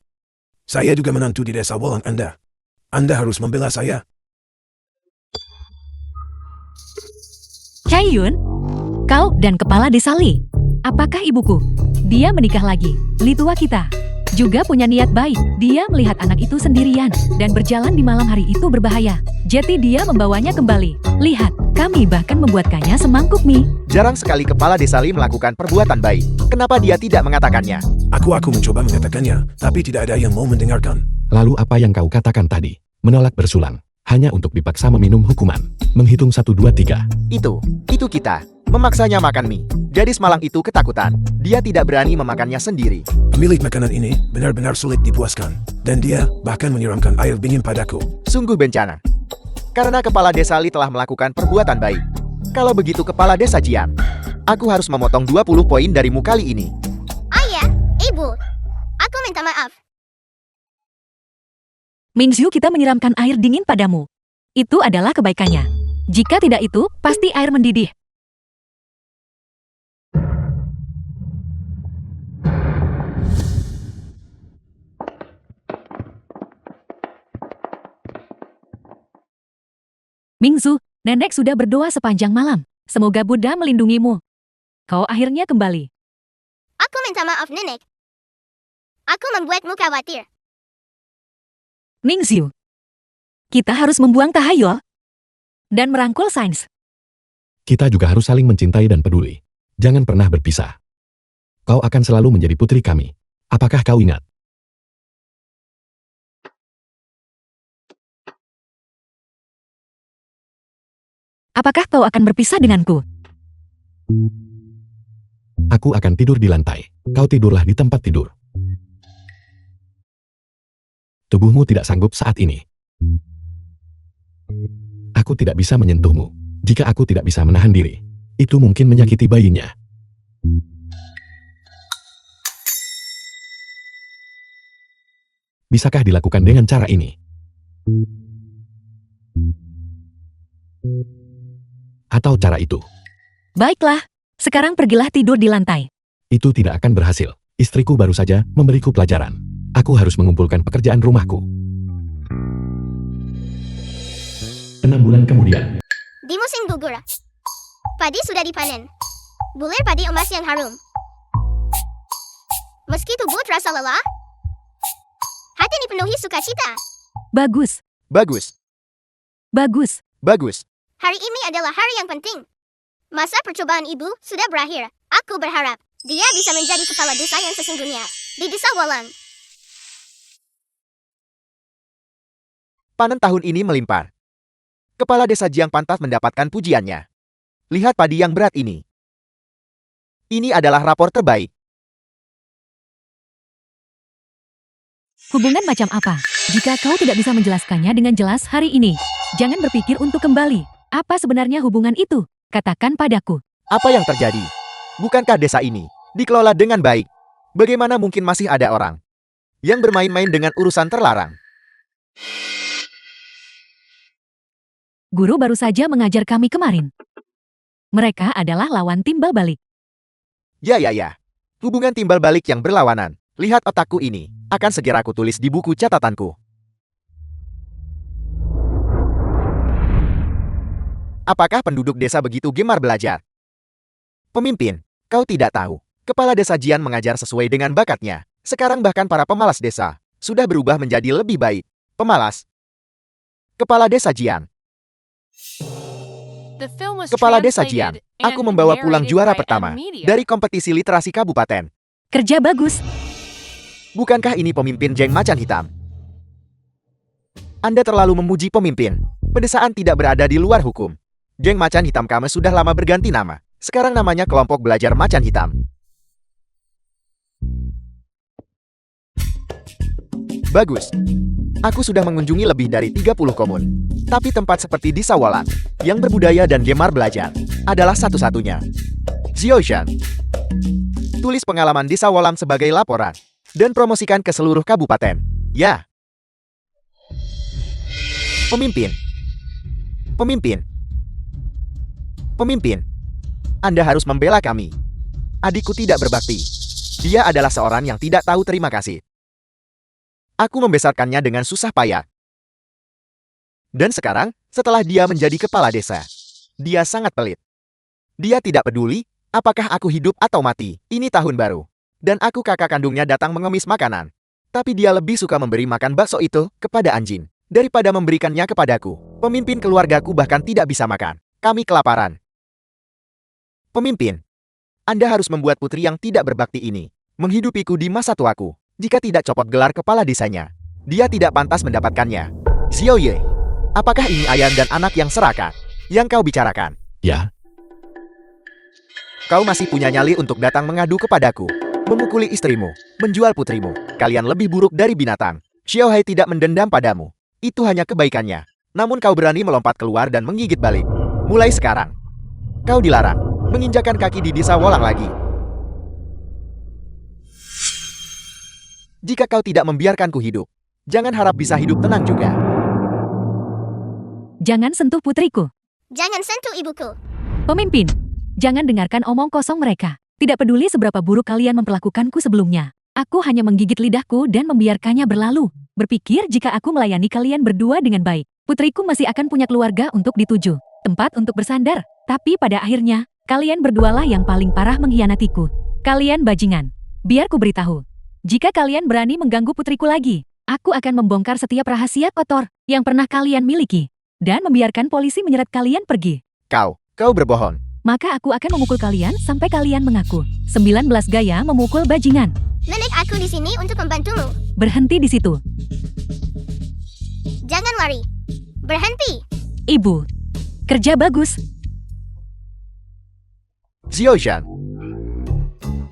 Saya juga menantu di desa Wolang Anda. Anda harus membela saya. Chaiyun, kau dan kepala desa Li. Apakah ibuku? Dia menikah lagi. Li tua kita juga punya niat baik. Dia melihat anak itu sendirian dan berjalan di malam hari itu berbahaya. Jadi dia membawanya kembali. Lihat, kami bahkan membuatkannya semangkuk mie. Jarang sekali kepala desa Li melakukan perbuatan baik. Kenapa dia tidak mengatakannya? Aku mencoba mengatakannya, tapi tidak ada yang mau mendengarkan. Lalu apa yang kau katakan tadi? Menolak bersulang. Hanya untuk dipaksa meminum hukuman. Menghitung 1, 2, 3. Itu kita. Memaksanya makan mie. Gadis malang itu ketakutan. Dia tidak berani memakannya sendiri. Pemilik makanan ini benar-benar sulit dipuaskan. Dan dia bahkan menyiramkan air dingin padaku. Sungguh bencana. Karena kepala desa Li telah melakukan perbuatan baik. Kalau begitu kepala desa Jian, aku harus memotong 20 poin darimu kali ini. ayah, ibu, aku minta maaf. Mingzu, kita menyiramkan air dingin padamu. Itu adalah kebaikannya. Jika tidak itu, pasti air mendidih. Mingzu, nenek sudah berdoa sepanjang malam. Semoga Buddha melindungimu. Kau akhirnya kembali. Aku minta maaf, nenek. Aku membuatmu khawatir. Mingzu, kita harus membuang tahayul dan merangkul sains. Kita juga harus saling mencintai dan peduli. Jangan pernah berpisah. Kau akan selalu menjadi putri kami. Apakah kau ingat? Apakah kau akan berpisah denganku? Aku akan tidur di lantai. Kau tidurlah di tempat tidur. Tubuhmu tidak sanggup saat ini. Aku tidak bisa menyentuhmu. Jika aku tidak bisa menahan diri, itu mungkin menyakiti bayinya. Bisakah dilakukan dengan cara ini? Atau cara itu? Baiklah, sekarang pergilah tidur di lantai. Itu tidak akan berhasil. Istriku baru saja memberiku pelajaran. Aku harus mengumpulkan pekerjaan rumahku. 6 bulan kemudian. Di musim gugur, padi sudah dipanen. Bulir padi emas yang harum. Meski tubuh terasa lelah, hati dipenuhi sukacita. Bagus, Bagus, bagus. bagus. Hari ini adalah hari yang penting. Masa percobaan ibu sudah berakhir. Aku berharap dia bisa menjadi kepala desa yang sesungguhnya di desa Walang. Panen tahun ini melimpah. Kepala desa Jiang pantas mendapatkan pujiannya. Lihat padi yang berat ini. Ini adalah rapor terbaik. Hubungan macam apa? Jika kau tidak bisa menjelaskannya dengan jelas hari ini, jangan berpikir untuk kembali. Apa sebenarnya hubungan itu? Katakan padaku. Apa yang terjadi? Bukankah desa ini dikelola dengan baik? Bagaimana mungkin masih ada orang yang bermain-main dengan urusan terlarang? Guru baru saja mengajar kami kemarin. Mereka adalah lawan timbal balik. Ya. Hubungan timbal balik yang berlawanan. Lihat otakku ini. Akan segera aku tulis di buku catatanku. Apakah penduduk desa begitu gemar belajar? Pemimpin, kau tidak tahu. Kepala desa Jian mengajar sesuai dengan bakatnya. Sekarang bahkan para pemalas desa sudah berubah menjadi lebih baik. Pemalas. Kepala desa Jian. The film was Kepala desa Jian. translated and Aku membawa pulang narrated juara by pertama M-Media. dari kompetisi literasi kabupaten. Kerja bagus. Bukankah ini pemimpin Jeng Macan Hitam? Anda terlalu memuji pemimpin. Pedesaan tidak berada di luar hukum. Geng Macan Hitam kami sudah lama berganti nama. Sekarang namanya Kelompok Belajar Macan Hitam. Bagus. Aku sudah mengunjungi lebih dari 30 komun. Tapi tempat seperti di Sawalan, yang berbudaya dan gemar belajar, adalah satu-satunya. Xiaoshan. Tulis pengalaman di Sawalan sebagai laporan. Dan promosikan ke seluruh kabupaten. Ya. Pemimpin. Pemimpin. Pemimpin. Anda harus membela kami. Adikku tidak berbakti. Dia adalah seorang yang tidak tahu terima kasih. Aku membesarkannya dengan susah payah. Dan sekarang, setelah dia menjadi kepala desa, dia sangat pelit. Dia tidak peduli apakah aku hidup atau mati. Ini tahun baru. Dan aku kakak kandungnya datang mengemis makanan. Tapi dia lebih suka memberi makan bakso itu kepada anjing daripada memberikannya kepadaku. Pemimpin keluargaku bahkan tidak bisa makan. Kami kelaparan. Pemimpin, Anda harus membuat putri yang tidak berbakti ini menghidupiku di masa tuaku. Jika tidak copot gelar kepala desanya, dia tidak pantas mendapatkannya. Xiaoye, apakah ini ayah dan anak yang serakah yang kau bicarakan? Ya, Kau masih punya nyali untuk datang mengadu kepadaku. Memukuli istrimu, menjual putrimu. Kalian lebih buruk dari binatang. Xiaohai tidak mendendam padamu. Itu hanya kebaikannya. Namun kau berani melompat keluar dan menggigit balik. Mulai sekarang, kau dilarang menginjakan kaki di desa Wolang lagi. Jika kau tidak membiarkanku hidup, jangan harap bisa hidup tenang juga. Jangan sentuh putriku. Jangan sentuh ibuku. Pemimpin, jangan dengarkan omong kosong mereka. Tidak peduli seberapa buruk kalian memperlakukanku sebelumnya. Aku hanya menggigit lidahku dan membiarkannya berlalu. Berpikir jika aku melayani kalian berdua dengan baik, putriku masih akan punya keluarga untuk dituju, tempat untuk bersandar. Tapi pada akhirnya, kalian berdualah yang paling parah mengkhianatiku. Kalian bajingan. Biar ku beritahu. Jika kalian berani mengganggu putriku lagi, aku akan membongkar setiap rahasia kotor yang pernah kalian miliki. Dan membiarkan polisi menyeret kalian pergi. Kau berbohong. Maka aku akan memukul kalian sampai kalian mengaku. 19 gaya memukul bajingan. Nenek aku di sini untuk membantumu. Berhenti di situ. Jangan lari. Berhenti. Ibu. Kerja bagus. Xiaoshan.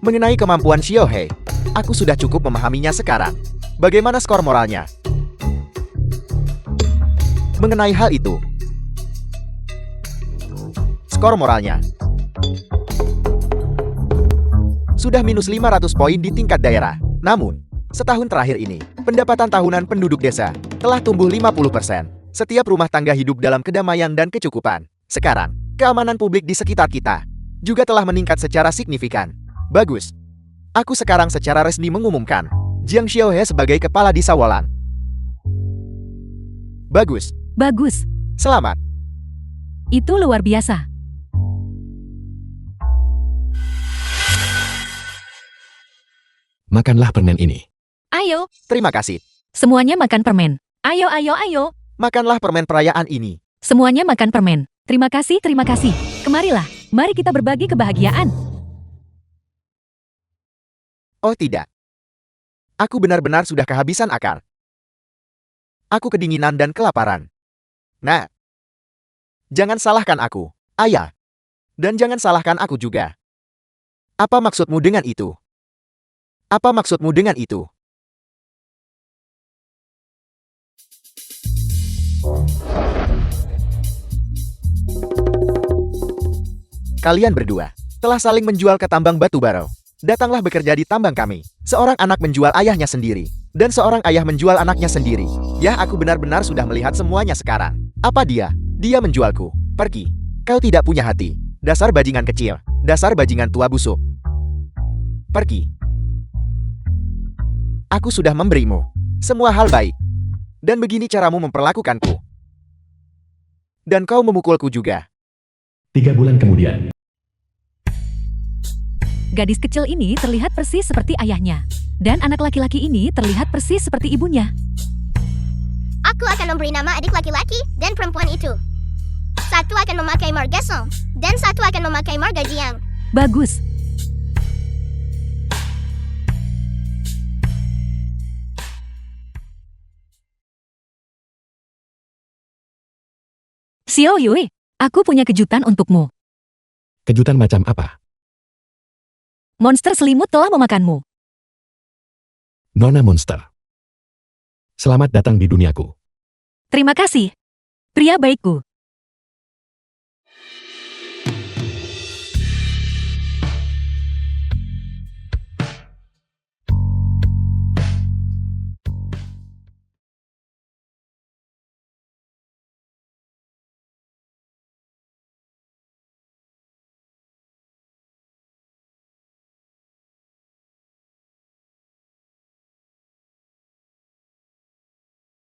Mengenai kemampuan Xiaohei, aku sudah cukup memahaminya sekarang. Bagaimana skor moralnya? mengenai hal itu. Skor moralnya sudah minus 500 poin di tingkat daerah. Namun, setahun terakhir ini, pendapatan tahunan penduduk desa telah tumbuh 50%. Setiap rumah tangga hidup dalam kedamaian dan kecukupan. Sekarang, keamanan publik di sekitar kita juga telah meningkat secara signifikan. Bagus. Aku sekarang secara resmi mengumumkan Jiang Xiaohe sebagai kepala di Sawolan. Bagus. Bagus. Selamat. Itu luar biasa. Makanlah permen ini. Ayo, Terima kasih. semuanya makan permen. Ayo, ayo, ayo. Makanlah permen perayaan ini. Semuanya makan permen. Terima kasih, terima kasih. Kemarilah, mari kita berbagi kebahagiaan. Oh tidak. Aku benar-benar sudah kehabisan akal. Aku kedinginan dan kelaparan. Nah, jangan salahkan aku, ayah. Dan jangan salahkan aku juga. Apa maksudmu dengan itu? Apa maksudmu dengan itu? Kalian berdua telah saling menjual ke tambang batu bara. Datanglah bekerja di tambang kami. Seorang anak menjual ayahnya sendiri, dan seorang ayah menjual anaknya sendiri. Ya, aku benar-benar sudah melihat semuanya sekarang. Apa dia? Dia menjualku. Pergi. Kau tidak punya hati. Dasar bajingan kecil. Dasar bajingan tua busuk. Pergi. Aku sudah memberimu semua hal baik. Dan begini caramu memperlakukanku. Dan kau memukulku juga. 3 bulan kemudian. Gadis kecil ini terlihat persis seperti ayahnya. Dan anak laki-laki ini terlihat persis seperti ibunya. Aku akan memberi nama adik laki-laki dan perempuan itu. Satu akan memakai marga Song, dan satu akan memakai marga Jiang. Bagus. Xiao Yui, aku punya kejutan untukmu. Kejutan macam apa? Monster selimut telah memakanmu. Nona Monster. Selamat datang di duniaku. Terima kasih. Pria baikku.